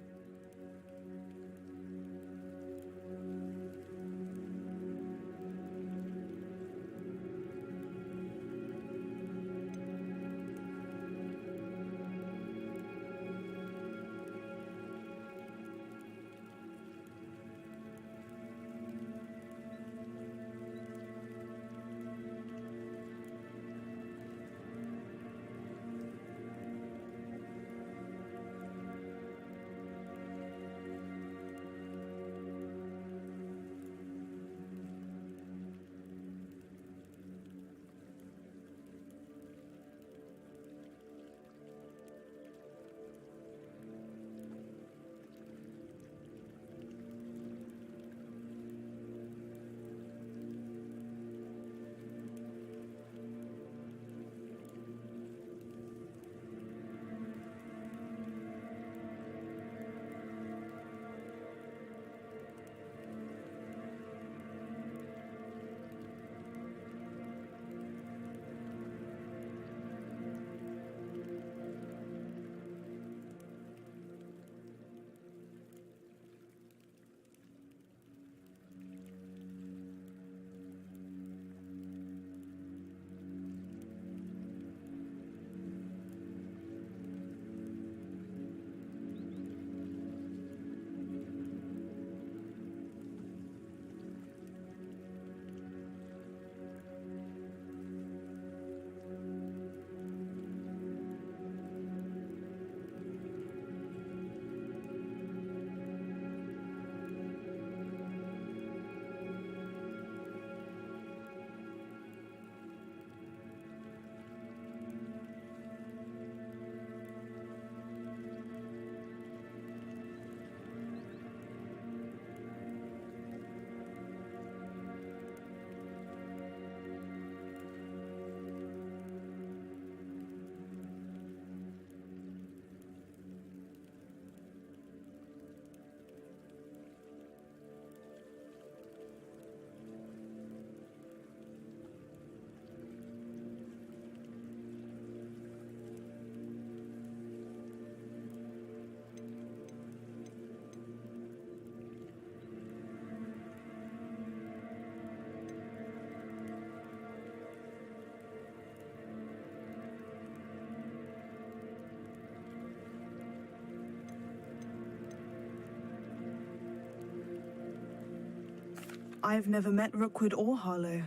I've never met Rookwood or Harlow.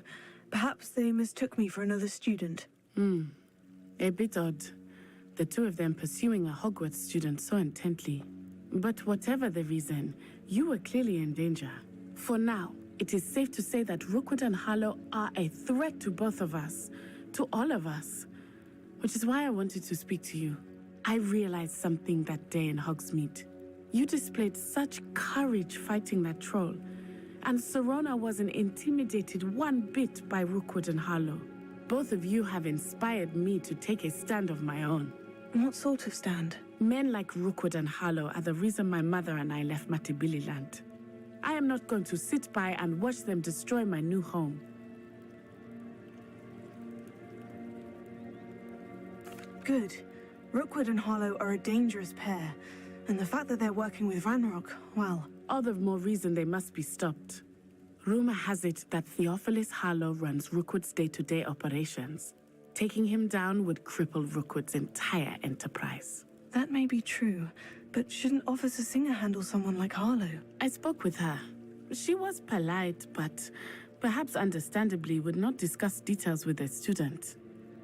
Perhaps they mistook me for another student. A bit odd. The two of them pursuing a Hogwarts student so intently. But whatever the reason, you were clearly in danger. For now, it is safe to say that Rookwood and Harlow are a threat to both of us, to all of us. Which is why I wanted to speak to you. I realized something that day in Hogsmeade. You displayed such courage fighting that troll, and Serona wasn't intimidated one bit by Rookwood and Harlow. Both of you have inspired me to take a stand of my own. What sort of stand? Men like Rookwood and Harlow are the reason my mother and I left Matibili Land. I am not going to sit by and watch them destroy my new home. Good. Rookwood and Harlow are a dangerous pair, and the fact that they're working with Ranrock, well... all the more reason they must be stopped. Rumor has it that Theophilus Harlow runs Rookwood's day-to-day operations. Taking him down would cripple Rookwood's entire enterprise. That may be true, but shouldn't Officer Singer handle someone like Harlow? I spoke with her. She was polite, but perhaps understandably would not discuss details with a student.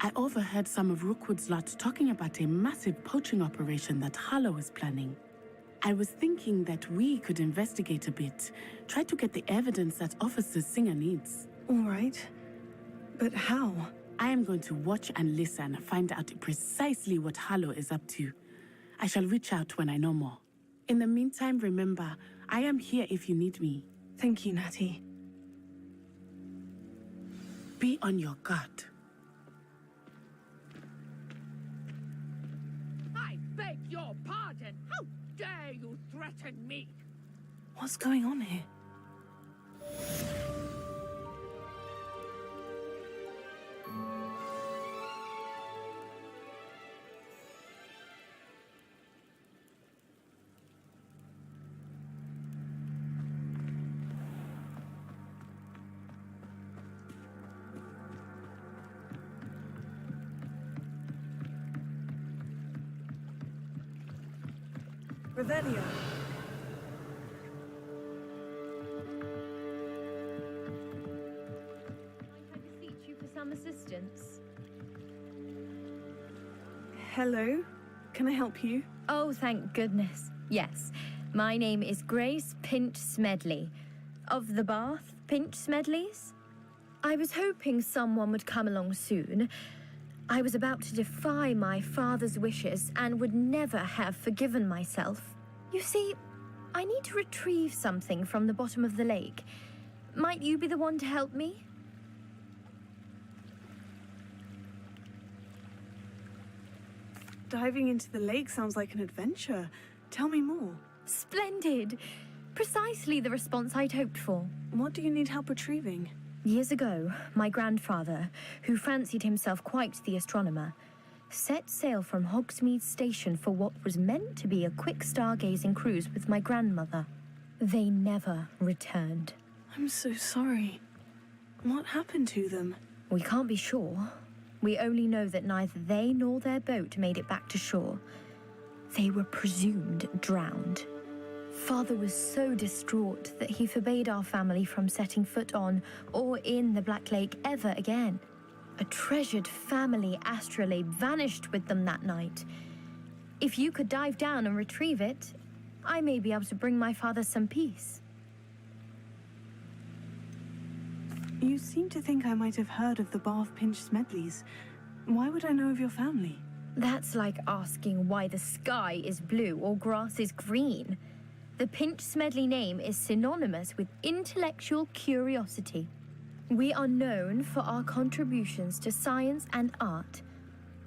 I overheard some of Rookwood's lot talking about a massive poaching operation that Harlow is planning. I was thinking that we could investigate a bit, try to get the evidence that Officer Singer needs. All right. But how? I am going to watch and listen, find out precisely what Harlow is up to. I shall reach out when I know more. In the meantime, remember, I am here if you need me. Thank you, Natty. Be on your guard. I beg your pardon. How dare you threaten me? What's going on here? Revelio. I beseech you for some assistance. Hello? Can I help you? Oh, thank goodness. Yes. My name is Grace Pinch Smedley. Of the Bath Pinch Smedleys? I was hoping someone would come along soon. I was about to defy my father's wishes and would never have forgiven myself. You see, I need to retrieve something from the bottom of the lake. Might you be the one to help me? Diving into the lake sounds like an adventure. Tell me more. Splendid! Precisely the response I'd hoped for. What do you need help retrieving? Years ago, my grandfather, who fancied himself quite the astronomer, set sail from Hogsmeade Station for what was meant to be a quick stargazing cruise with my grandmother. They never returned. I'm so sorry. What happened to them? We can't be sure. We only know that neither they nor their boat made it back to shore. They were presumed drowned. Father was so distraught that he forbade our family from setting foot on or in the Black Lake ever again. A treasured family astrolabe vanished with them that night. If you could dive down and retrieve it, I may be able to bring my father some peace. You seem to think I might have heard of the Bath Pinch Smedleys. Why would I know of your family? That's like asking why the sky is blue or grass is green. The Pinch Smedley name is synonymous with intellectual curiosity. We are known for our contributions to science and art.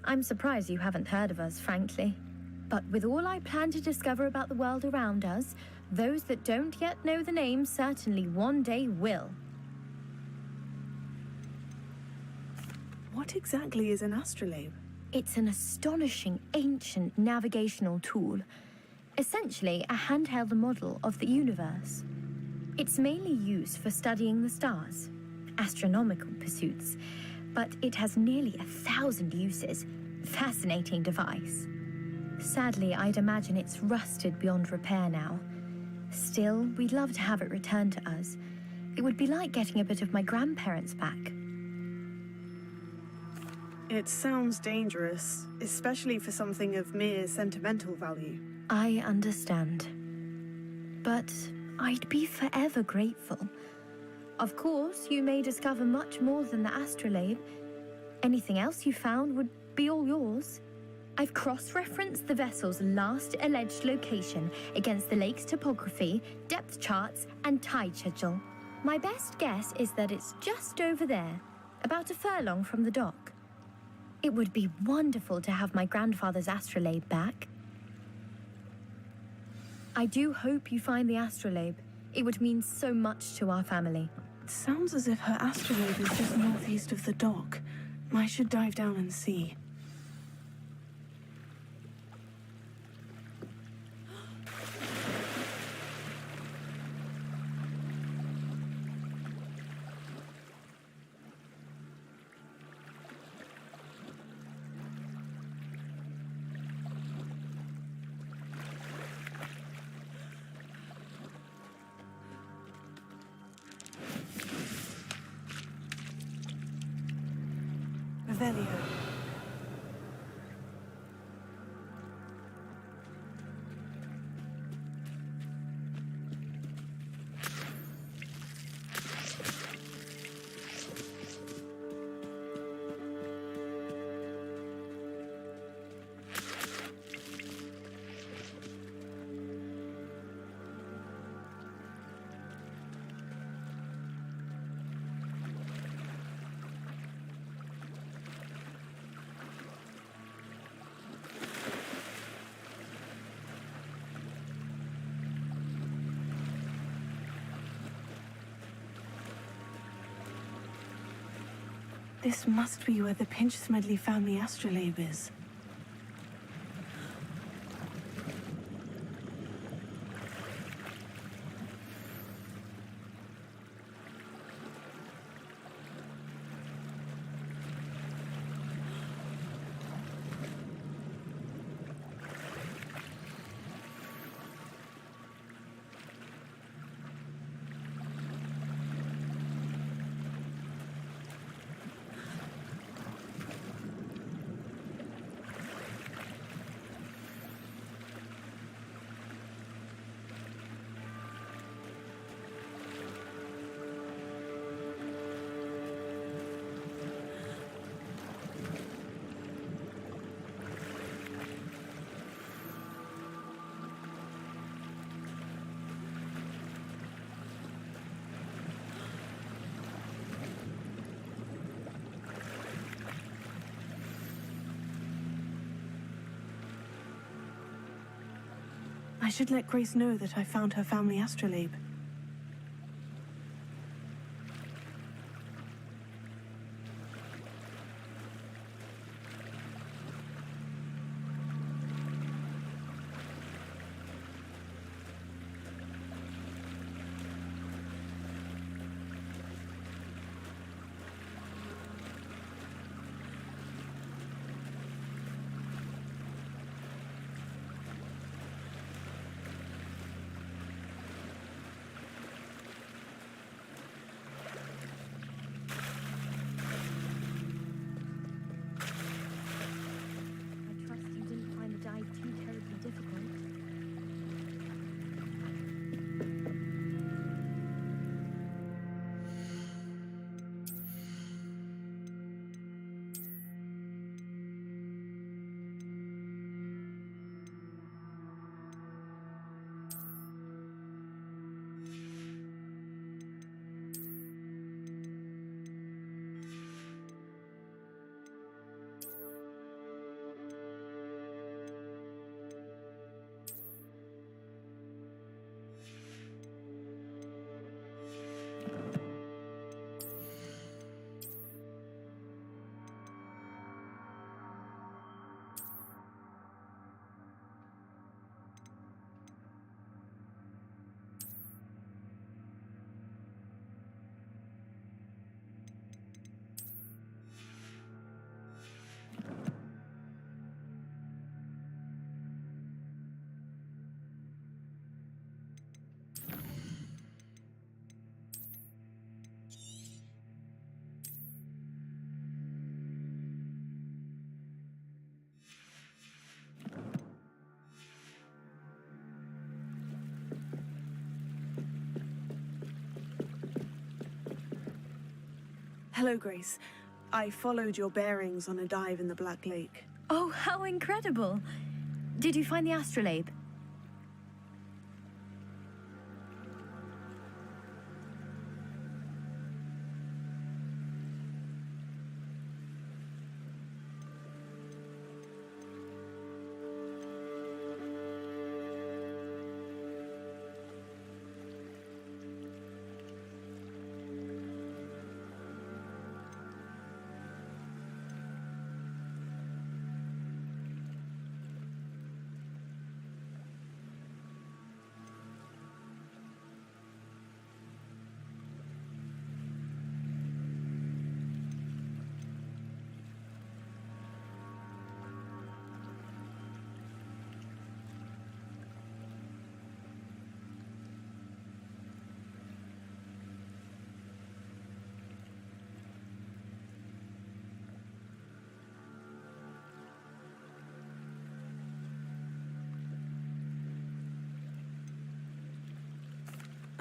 I'm surprised you haven't heard of us, frankly. But with all I plan to discover about the world around us, those that don't yet know the name certainly one day will. What exactly is an astrolabe? It's an astonishing ancient navigational tool. Essentially, a handheld model of the universe. It's mainly used for studying the stars, astronomical pursuits, but it has nearly 1,000 uses. Fascinating device. Sadly, I'd imagine it's rusted beyond repair now. Still, we'd love to have it returned to us. It would be like getting a bit of my grandparents back. It sounds dangerous, especially for something of mere sentimental value. I understand. But I'd be forever grateful. Of course, you may discover much more than the astrolabe. Anything else you found would be all yours. I've cross-referenced the vessel's last alleged location against the lake's topography, depth charts, and tide schedule. My best guess is that it's just over there, about a furlong from the dock. It would be wonderful to have my grandfather's astrolabe back. I do hope you find the astrolabe. It would mean so much to our family. It sounds as if her astrolabe is just northeast of the dock. I should dive down and see. Revelio. This must be where the Pinch-Smedley family astrolabe is. I should let Grace know that I found her family astrolabe. Hello, Grace. I followed your bearings on a dive in the Black Lake. Oh, how incredible! Did you find the astrolabe?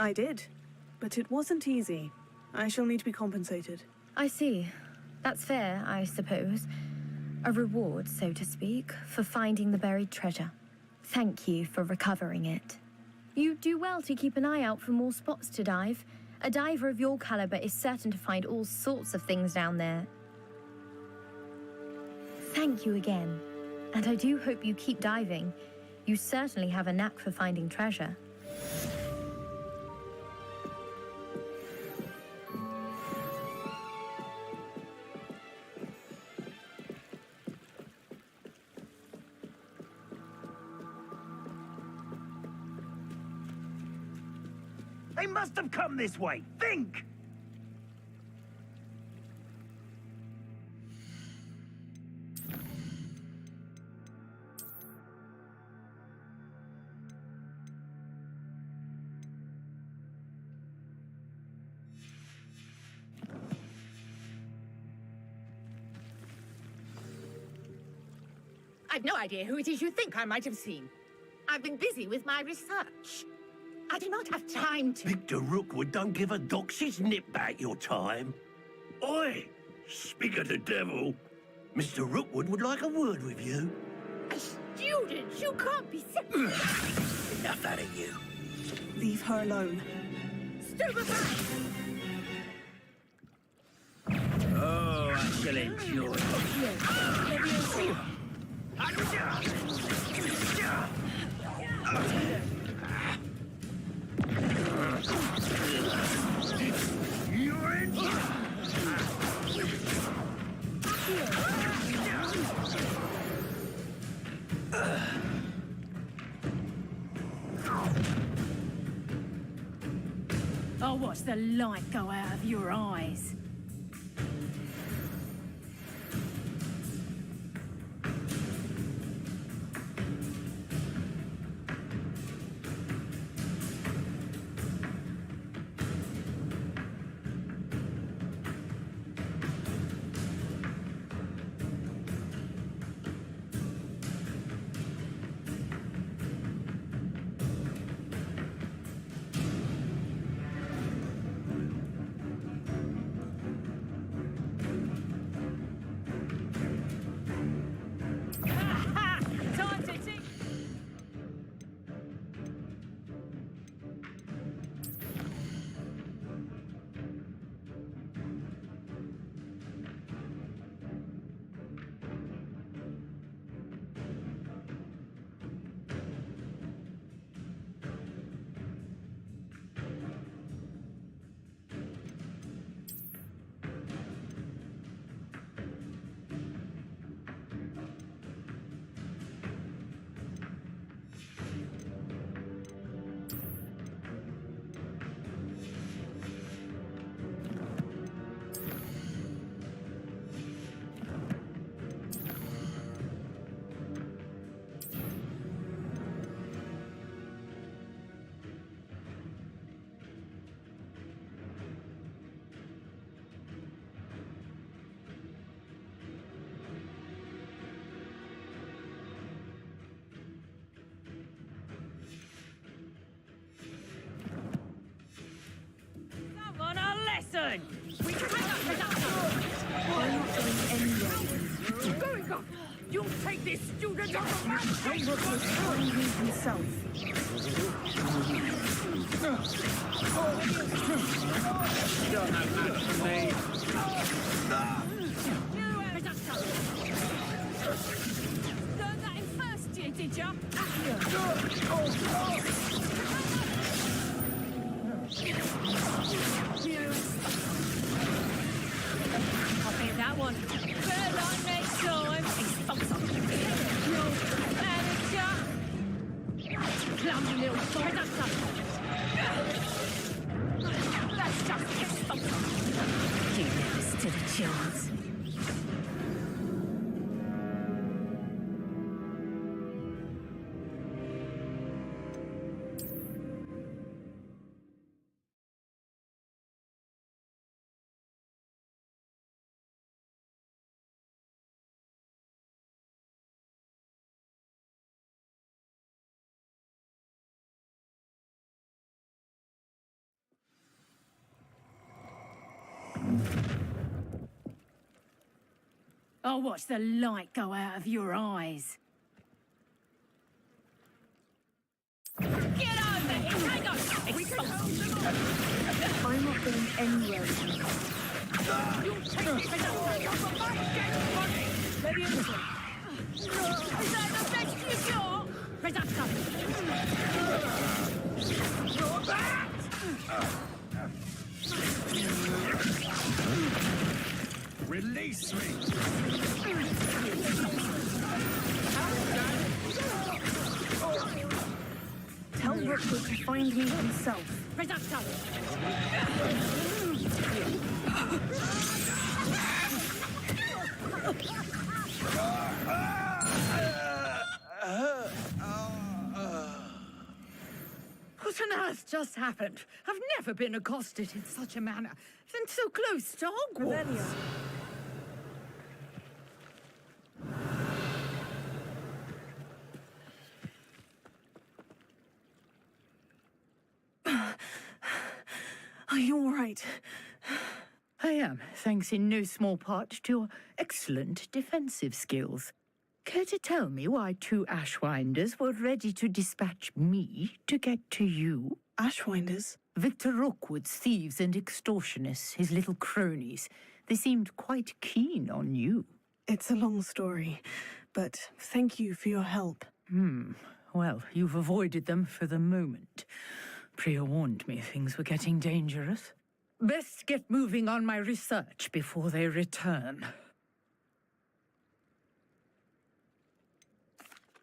I did, but it wasn't easy. I shall need to be compensated. I see. That's fair, I suppose. A reward, so to speak, for finding the buried treasure. Thank you for recovering it. You do well to keep an eye out for more spots to dive. A diver of your caliber is certain to find all sorts of things down there. Thank you again. And I do hope you keep diving. You certainly have a knack for finding treasure. They must have come this way. Think! I've no idea who it is you think I might have seen. I've been busy with my research. I do not have time to... Victor Rookwood don't give a doxy's nip back your time. Oi! Speak of the devil. Mr. Rookwood would like a word with you. A student? You can't be... Enough out of you. Leave her alone. Stupefy! Oh, I shall enjoy it. You're in. I'll watch the light go out of your eyes. Someone a lesson! We can hang up this I'm not going anywhere. Going up! You'll take this student on the back! Hogwarts will find me himself. Don't have much for me. Learned that in first year, did ya? I'll beat that one. Better luck next time! Your manager! Clumsy little predator! Let's just get stopped! You never stood a chance. I'll watch the light go out of your eyes. Get over here! Hang on! I'm not going anywhere. You'll take me for that! Maybe it's... Is that the best you got? Predator! You're back! Release me! Tell Rookwood to find me himself. What on earth just happened? I've never been accosted in such a manner, and so close to Hogwarts. Are you all right? I am, thanks in no small part to your excellent defensive skills. Care to tell me why 2 Ashwinders were ready to dispatch me to get to you? Ashwinders? Victor Rookwood's thieves and extortionists, his little cronies. They seemed quite keen on you. It's a long story, but thank you for your help. Well, you've avoided them for the moment. Priya warned me things were getting dangerous. Best get moving on my research before they return.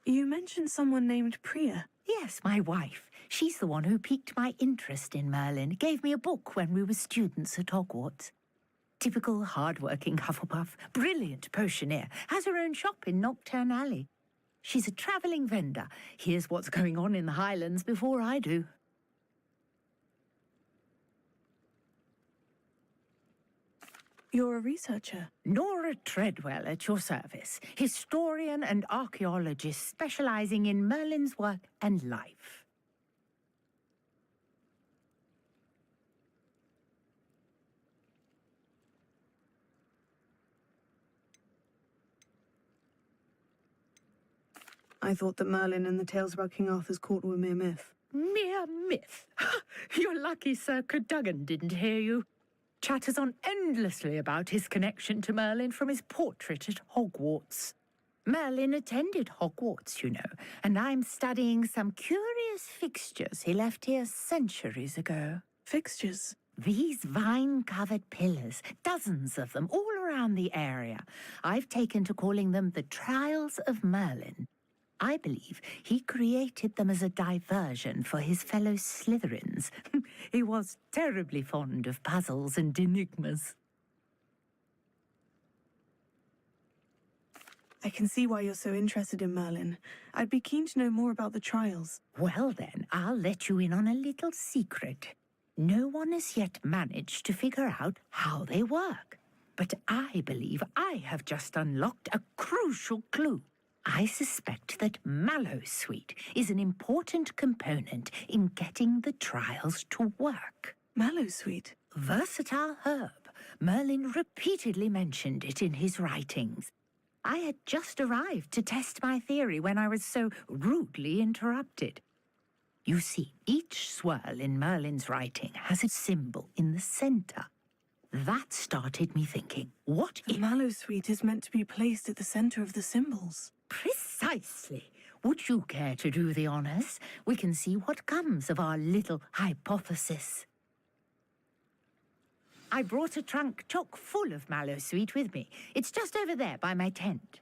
You mentioned someone named Priya. Yes, my wife. She's the one who piqued my interest in Merlin. Gave me a book when we were students at Hogwarts. Typical hard-working Hufflepuff. Brilliant potioneer. Has her own shop in Nocturne Alley. She's a travelling vendor. Hears what's going on in the Highlands before I do. You're a researcher? Nora Treadwell at your service. Historian and archaeologist specializing in Merlin's work and life. I thought that Merlin and the tales about King Arthur's court were mere myth. Mere myth? You're lucky Sir Cadogan didn't hear you. Chatters on endlessly about his connection to Merlin from his portrait at Hogwarts. Merlin attended Hogwarts, you know, and I'm studying some curious fixtures he left here centuries ago. Fixtures? These vine-covered pillars, dozens of them, all around the area. I've taken to calling them the Trials of Merlin. I believe he created them as a diversion for his fellow Slytherins. He was terribly fond of puzzles and enigmas. I can see why you're so interested in Merlin. I'd be keen to know more about the trials. Well then, I'll let you in on a little secret. No one has yet managed to figure out how they work. But I believe I have just unlocked a crucial clue. I suspect that Mallowsweet is an important component in getting the trials to work. Mallowsweet? Versatile herb. Merlin repeatedly mentioned it in his writings. I had just arrived to test my theory when I was so rudely interrupted. You see, each swirl in Merlin's writing has a symbol in the center. That started me thinking, what if... Mallowsweet is meant to be placed at the center of the symbols. Precisely. Would you care to do the honors? We can see what comes of our little hypothesis. I brought a trunk chock full of Mallowsweet with me. It's just over there by my tent.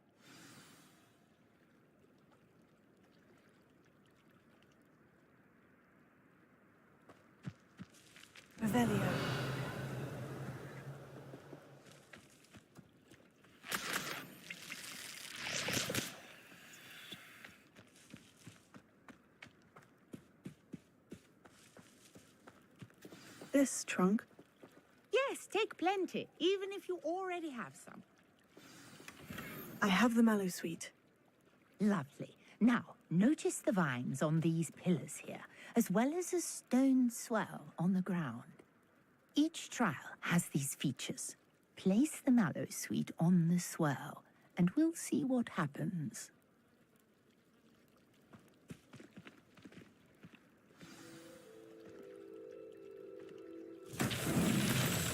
Revelio. This trunk? Yes, take plenty, even if you already have some. I have the Mallowsweet. Lovely. Now, notice the vines on these pillars here, as well as a stone swell on the ground. Each trial has these features. Place the Mallowsweet on the swell, and we'll see what happens.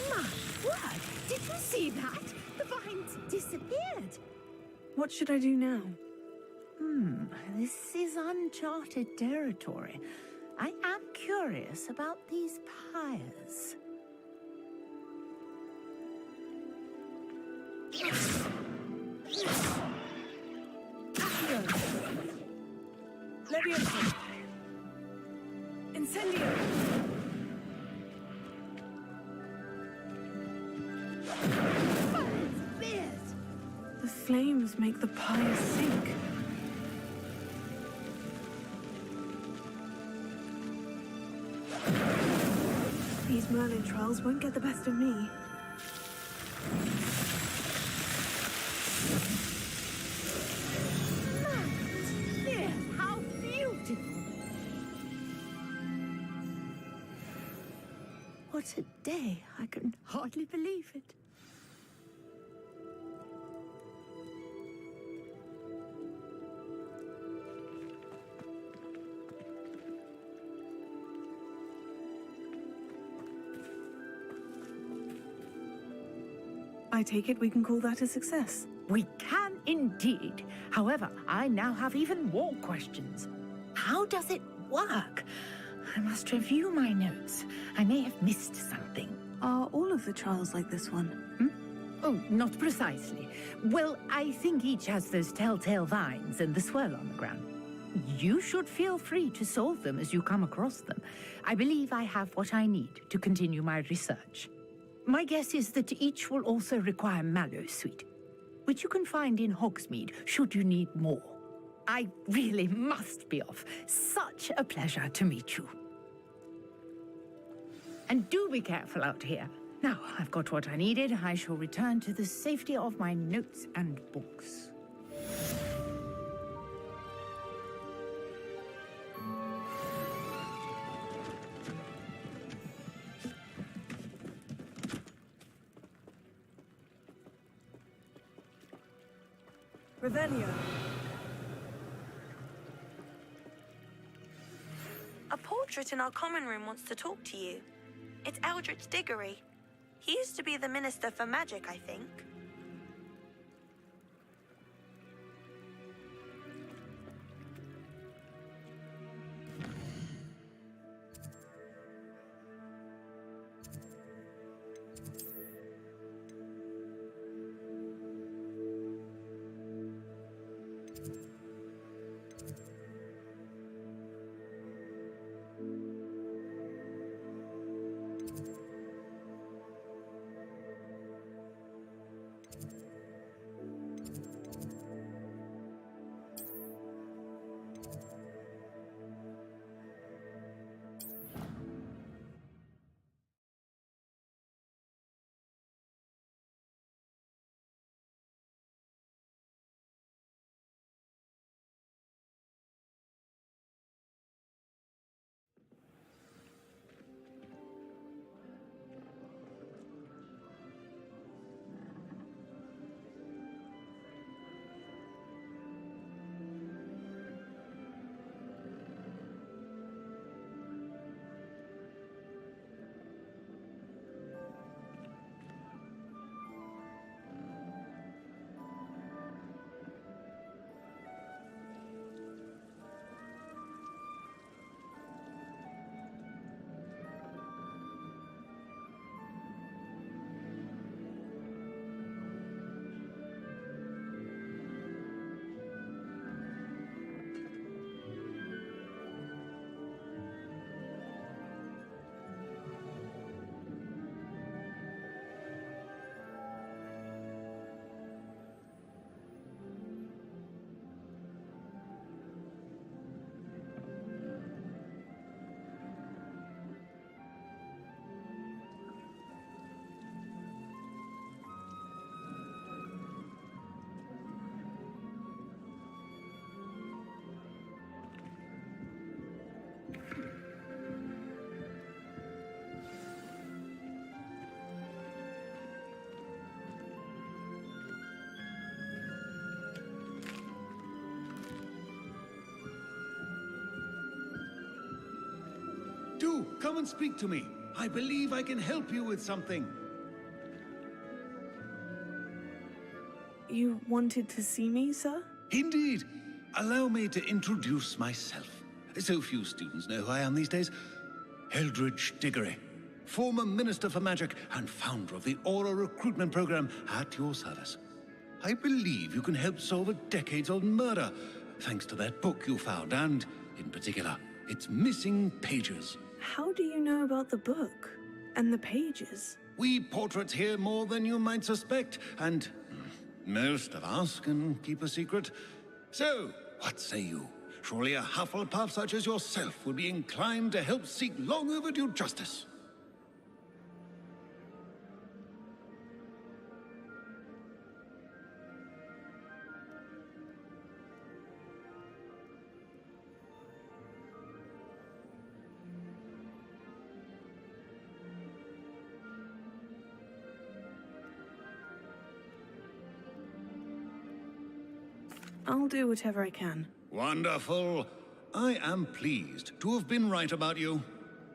My word! Did you see that? The vines disappeared. What should I do now? This is uncharted territory. I am curious about these pyres. Leviosa! Incendio! flames make the pyre sink. These Merlin trials won't get the best of me. Yes, how beautiful! What a day. I can hardly believe it. I take it we can call that a success. We can indeed. However, I now have even more questions. How does it work? I must review my notes. I may have missed something. Are all of the trials like this one? Oh, not precisely. Well, I think each has those telltale vines and the swirl on the ground. You should feel free to solve them as you come across them. I believe I have what I need to continue my research. My guess is that each will also require mallow sweet, which you can find in Hogsmeade should you need more. I really must be off. Such a pleasure to meet you. And do be careful out here. Now, I've got what I needed. I shall return to the safety of my notes and books. Revelio. A portrait in our common room wants to talk to you. It's Eldritch Diggory. He used to be the Minister for Magic, I think. Do come and speak to me. I believe I can help you with something. You wanted to see me, sir? Indeed. Allow me to introduce myself. So few students know who I am these days. Eldritch Diggory, former Minister for Magic and founder of the Aura recruitment program at your service. I believe you can help solve a decades-old murder, thanks to that book you found, and, in particular, its missing pages. How do you know about the book and the pages? We portraits here more than you might suspect, and Most of us can keep a secret. So, what say you? Surely a Hufflepuff such as yourself would be inclined to help seek long overdue justice. I'll do whatever I can. Wonderful. I am pleased to have been right about you.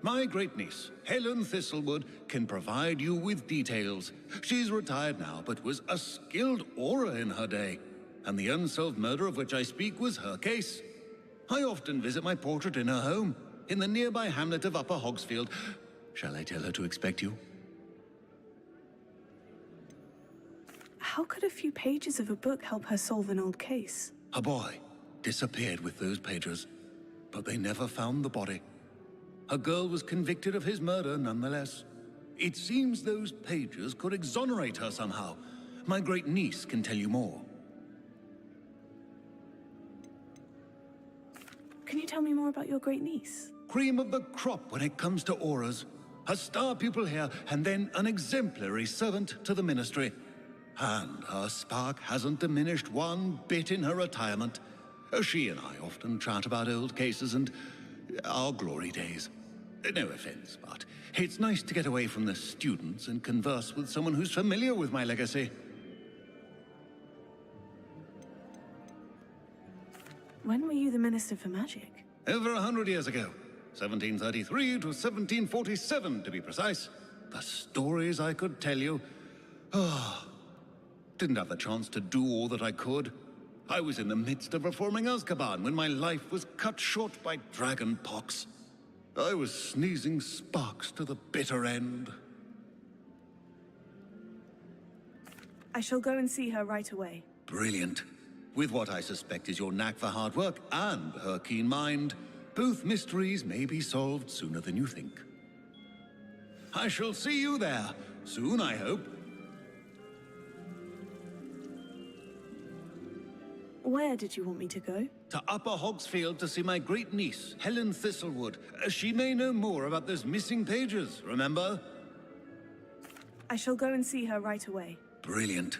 My great-niece, Helen Thistlewood, can provide you with details. She's retired now, but was a skilled aura in her day. And the unsolved murder of which I speak was her case. I often visit my portrait in her home, in the nearby hamlet of Upper Hogsfield. Shall I tell her to expect you? How could a few pages of a book help her solve an old case? A boy disappeared with those pages, but they never found the body. A girl was convicted of his murder nonetheless. It seems those pages could exonerate her somehow. My great-niece can tell you more. Can you tell me more about your great-niece? Cream of the crop when it comes to auras. A star pupil here, and then an exemplary servant to the ministry. And her spark hasn't diminished one bit in her retirement. She and I often chat about old cases and our glory days. No offense, but it's nice to get away from the students and converse with someone who's familiar with my legacy. When were you the Minister for Magic? Over 100 years ago. 1733 to 1747, to be precise. The stories I could tell you. Didn't have the chance to do all that I could. I was in the midst of reforming Azkaban when my life was cut short by dragon pox. I was sneezing sparks to the bitter end. I shall go and see her right away. Brilliant. With what I suspect is your knack for hard work and her keen mind, both mysteries may be solved sooner than you think. I shall see you there, soon I hope. Where did you want me to go? To Upper Hogsfield to see my great-niece, Helen Thistlewood. She may know more about those missing pages, remember? I shall go and see her right away. Brilliant.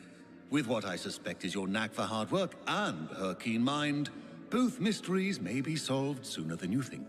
With what I suspect is your knack for hard work and her keen mind, both mysteries may be solved sooner than you think.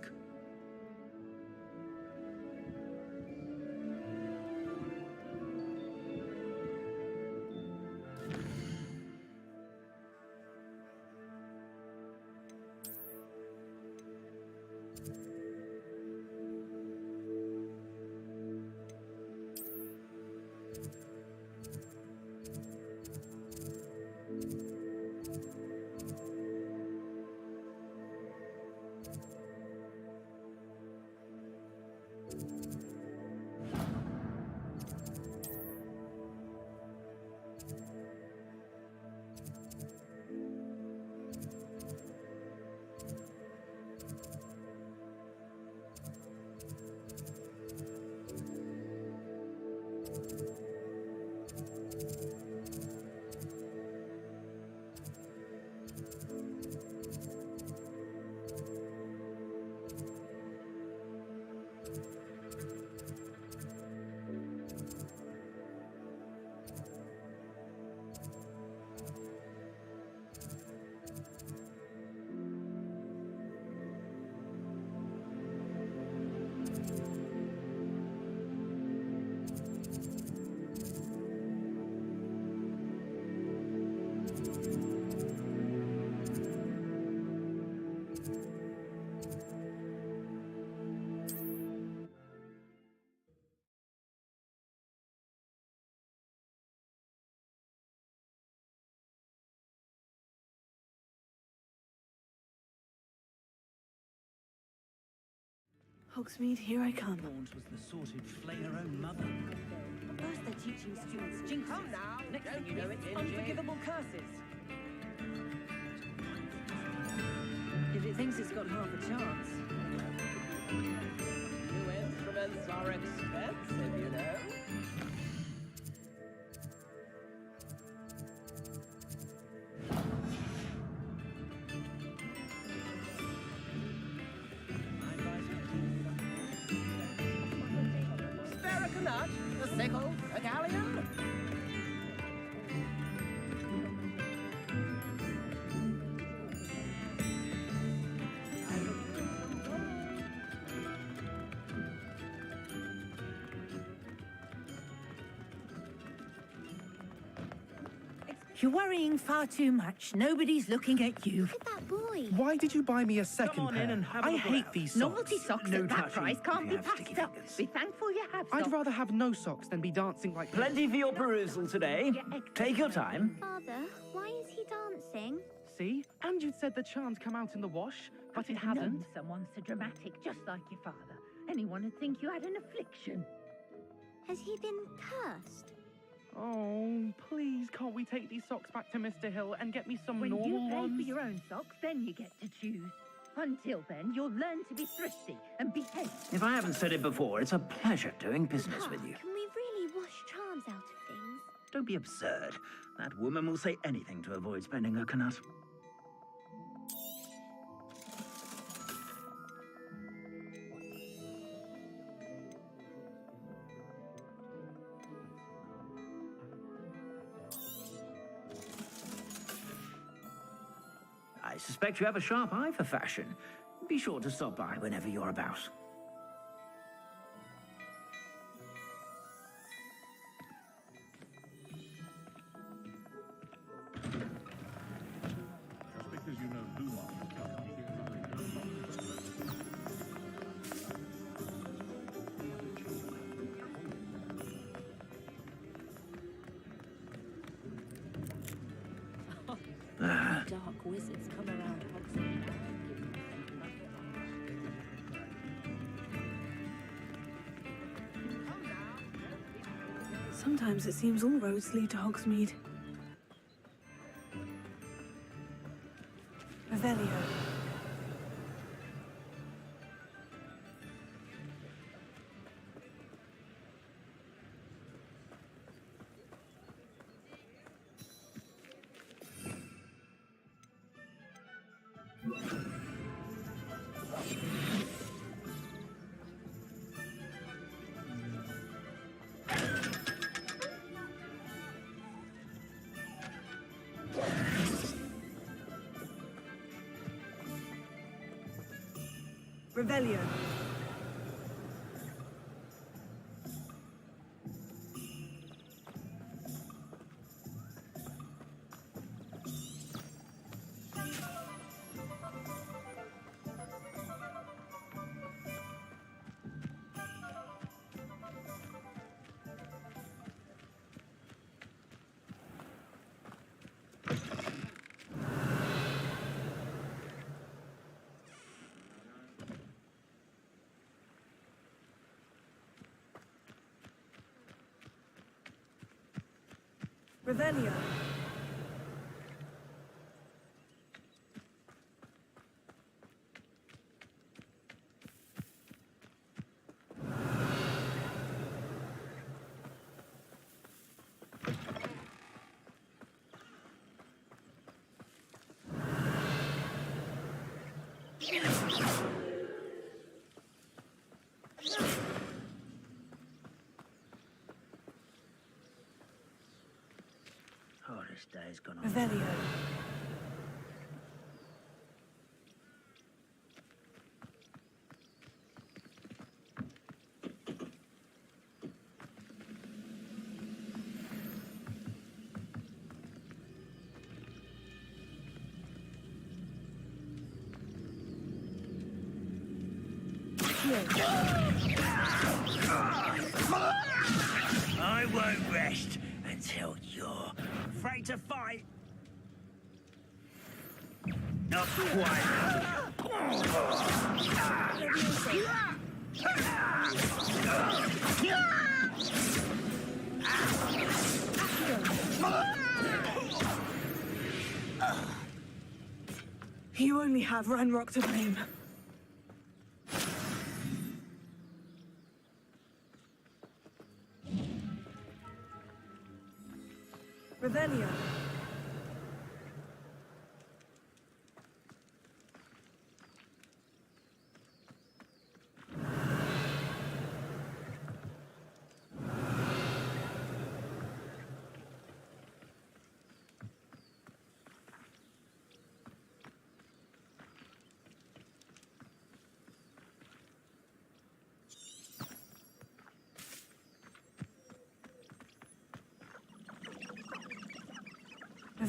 Hogsmeade, here I come. Launch was the sorted flay her own mother. First they're teaching students jinxes. Come now. Next thing you know, it's unforgivable curses. If it thinks it's got half a chance. New instruments are expensive, you know. sickle, a galleon? You're worrying far too much. Nobody's looking at you. Look at that boy. Why did you buy me a second Come on pair? in and have a I look hate around. these socks. Novelty socks No at that touching. price can't We be have passed sticky up. fingers. Be thankful you have I'd socks. rather have no socks than be dancing like... Plenty for your perusal today. Take your time. Father, why is he dancing? See? And you'd said the charm's come out in the wash, but it Known hadn't. someone so dramatic, just like your father. Anyone would think you had an affliction. Has he been cursed? Oh, please, can't we take these socks back to Mr. Hill and get me some When normal you pay ones? for your own socks, then you get to choose. Until then, you'll learn to be thrifty and behave. If I haven't said it before, it's a pleasure doing business with you. Can we really wash charms out of things? Don't be absurd. That woman will say anything to avoid spending her knut. I suspect you have a sharp eye for fashion. Be sure to stop by whenever you're about. Just because you know who Dark wizards come around Hogsmeade now and give them Sometimes it seems all roads lead to Hogsmeade. Revelio. Revelio. Revelio. Oh, this day's gone on. Revelio. I won't rest until you're afraid to fight. Not You only have Ranrock to blame. Revelio.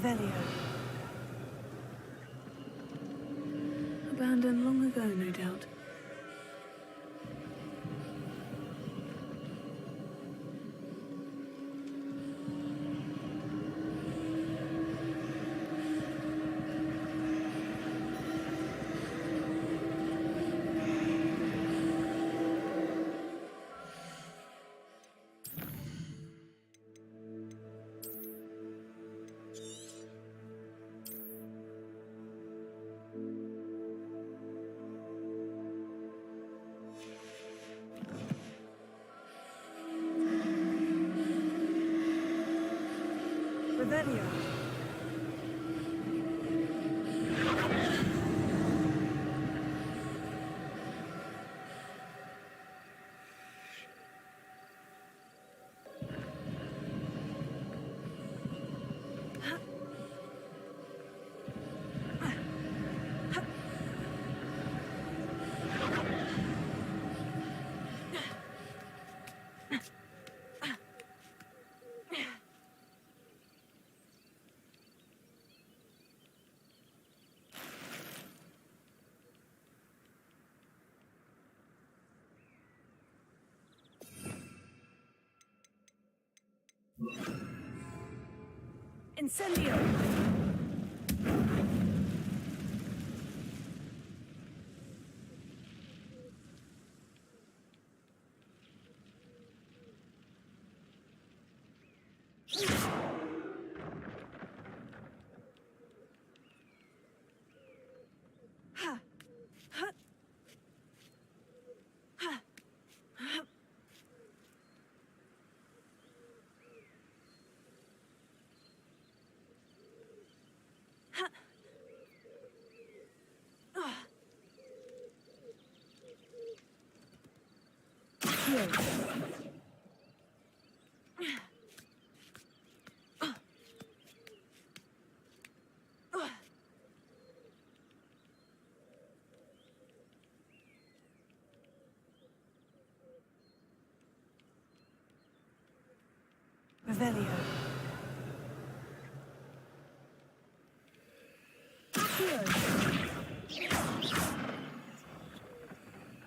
Revelio. Abandoned long ago, no doubt. Revelio. Incendio! Revelio.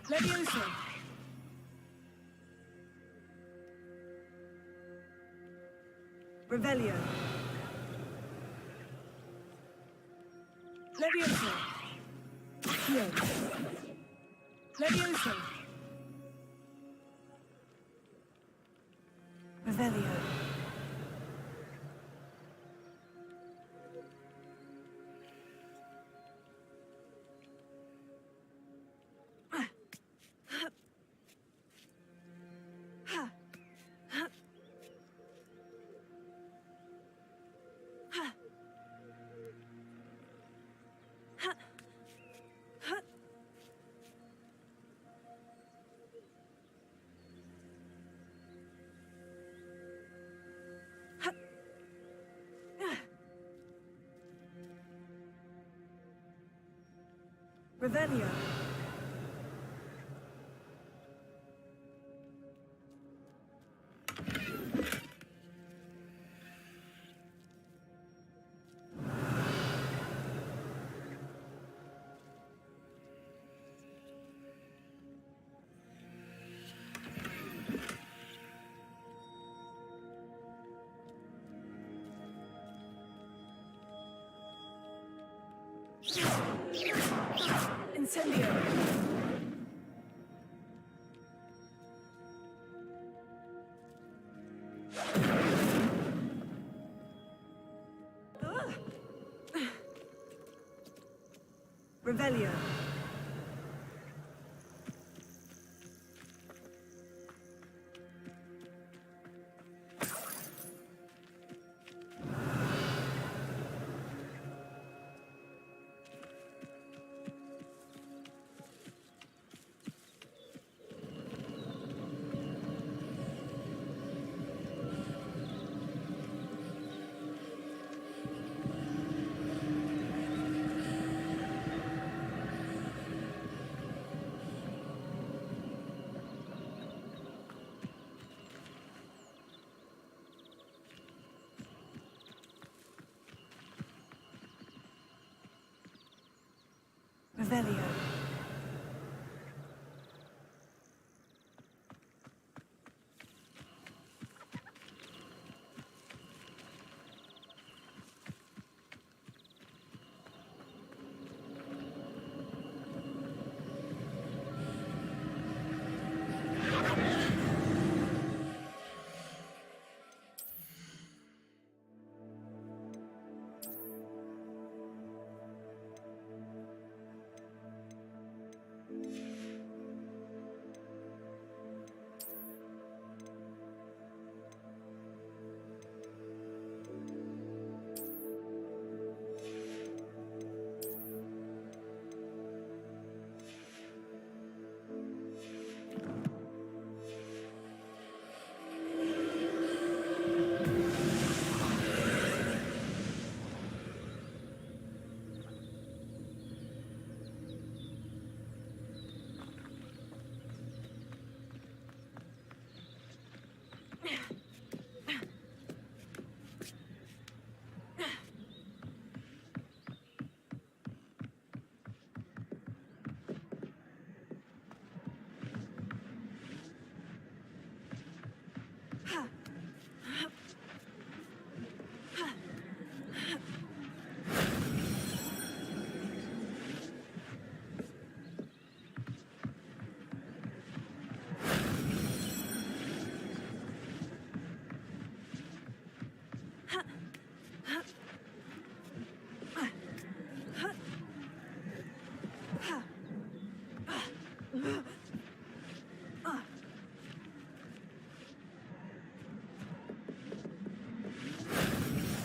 Levioso. Revelio. Levioso. Levioso. Revelio. Revelio. Incendio. Revelio. Revelio.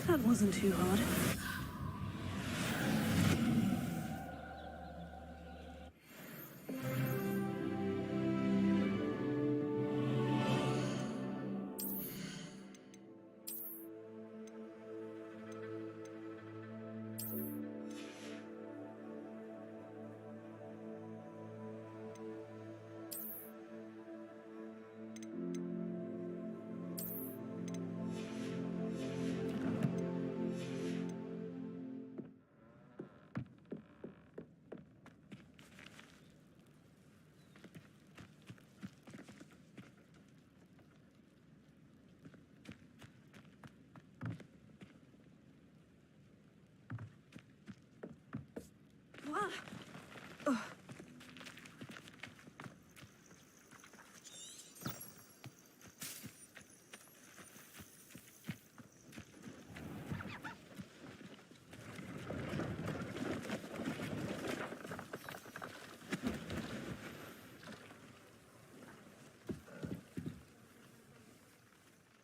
That wasn't too hard.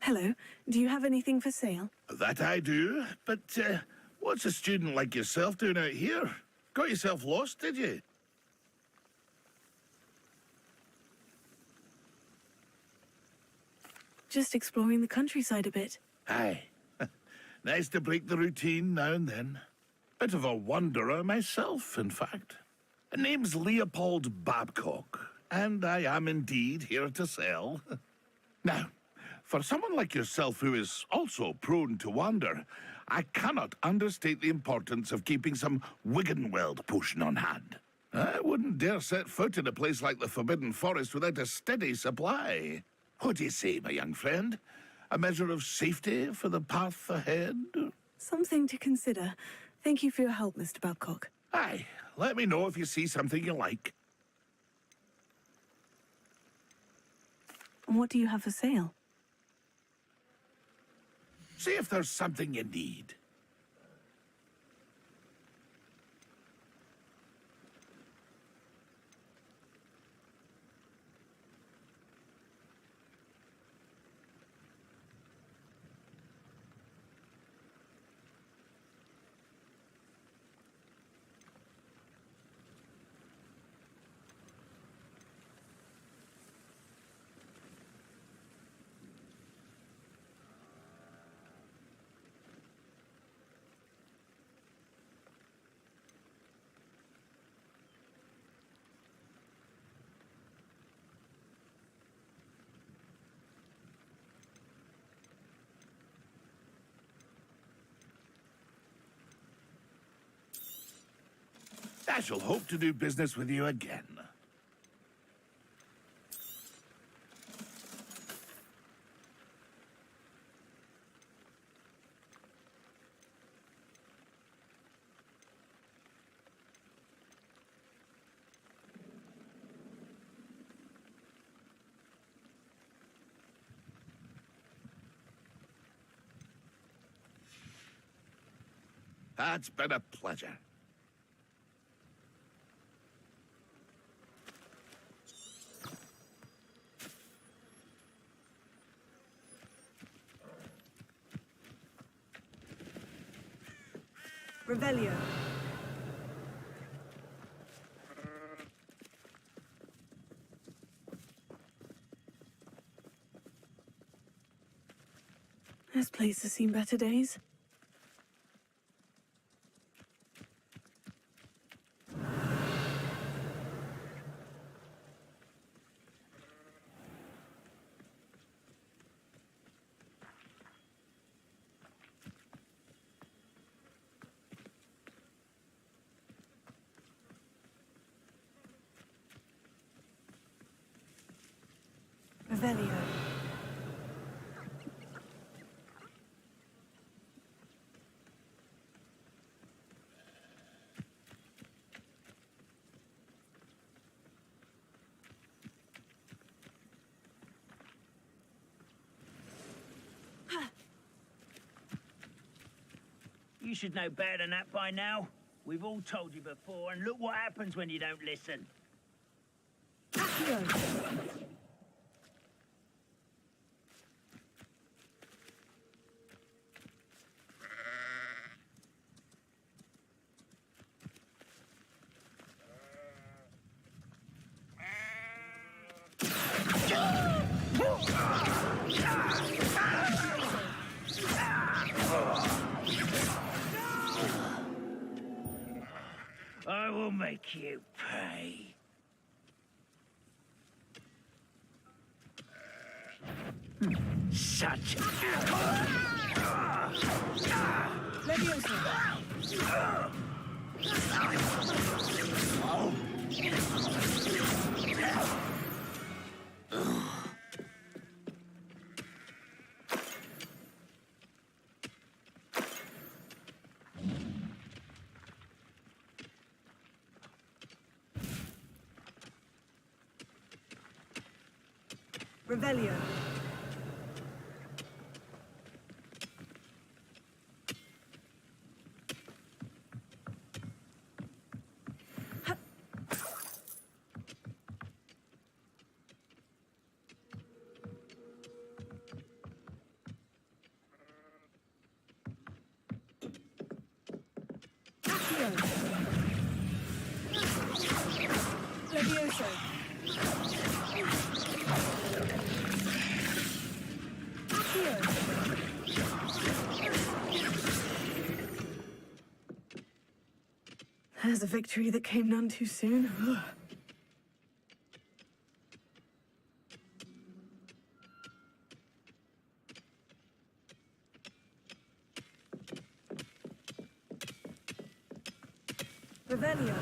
Hello. Do you have anything for sale? That I do, but what's a student like yourself doing out here? Got yourself lost, did you? Just exploring the countryside a bit. Aye. Nice to break the routine now and then. Bit of a wanderer myself, in fact. Name's Leopold Babcock, and I am indeed here to sell. Now, for someone like yourself who is also prone to wander, I cannot understate the importance of keeping some Wiggenweld potion on hand. I wouldn't dare set foot in a place like the Forbidden Forest without a steady supply. What do you say, my young friend? A measure of safety for the path ahead? Something to consider. Thank you for your help, Mr. Babcock. Aye, let me know if you see something you like. What do you have for sale? See if there's something you need. I shall hope to do business with you again. It's been a pleasure. Revelio. This place has seen better days. Revelio. You should know better than that by now. We've all told you before, and look what happens when you don't listen. I will make you pay. Such Revelio. Levioso. There's a victory that came none too soon. Revelio.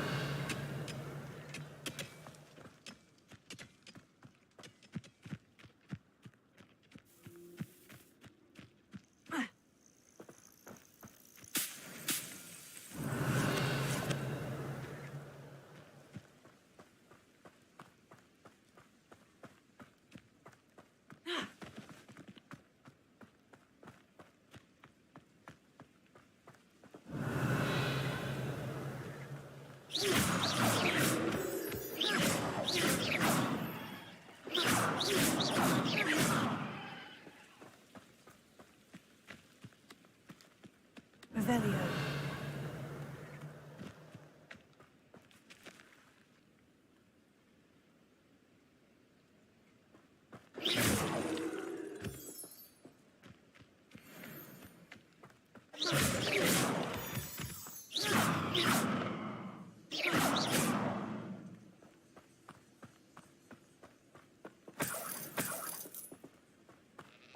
Revelio.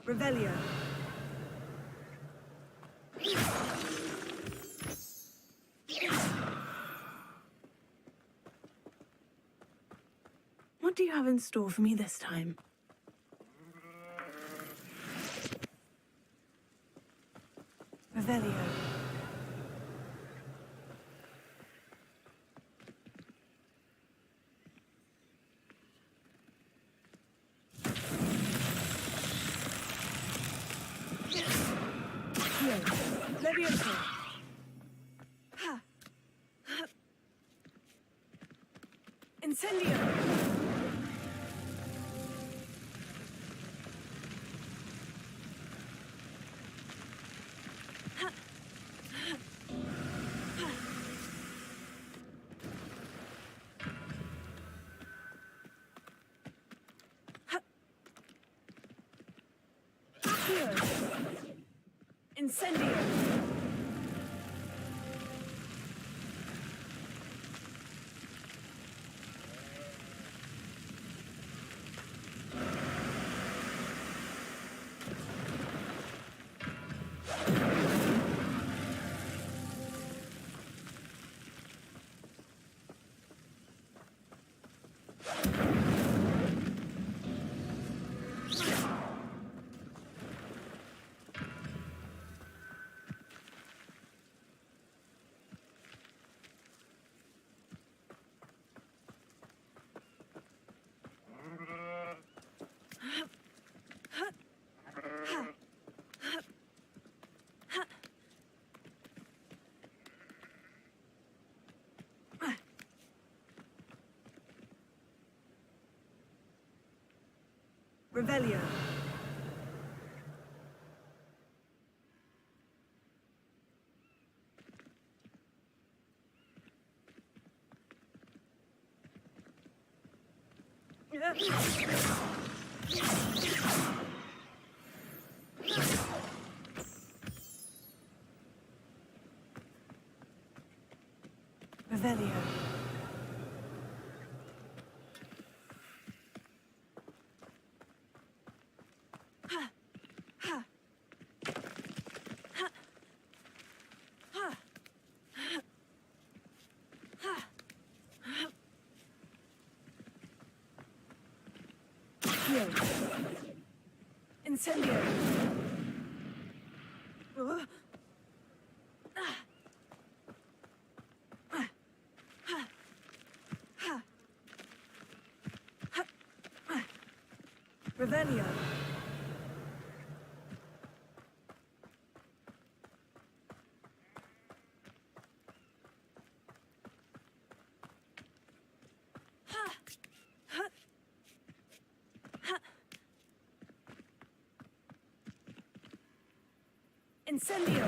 Revelio. What do you have in store for me this time? Revelio. Levioso. Ha. Ha. Incendio. Ha. Ha. Ha. Here. Incendio. Revelio. Revelio. Incendio. Revelio. Incendio.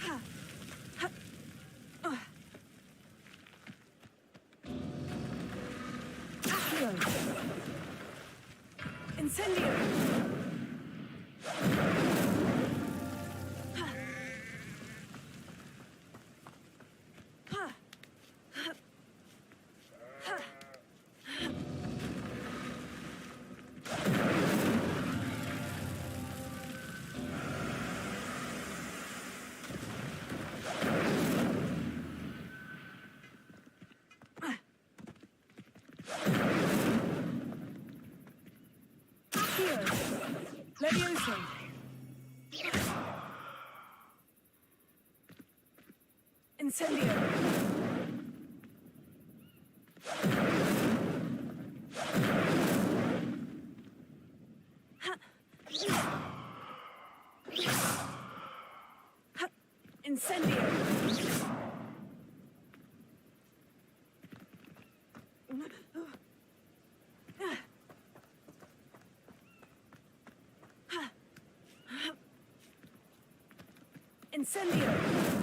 Ha. Ha. Accio. Incendio. Ha. Ha. Ha. Ha. Levioso. Incendio. Ha. Ha. Incendio. Incendio!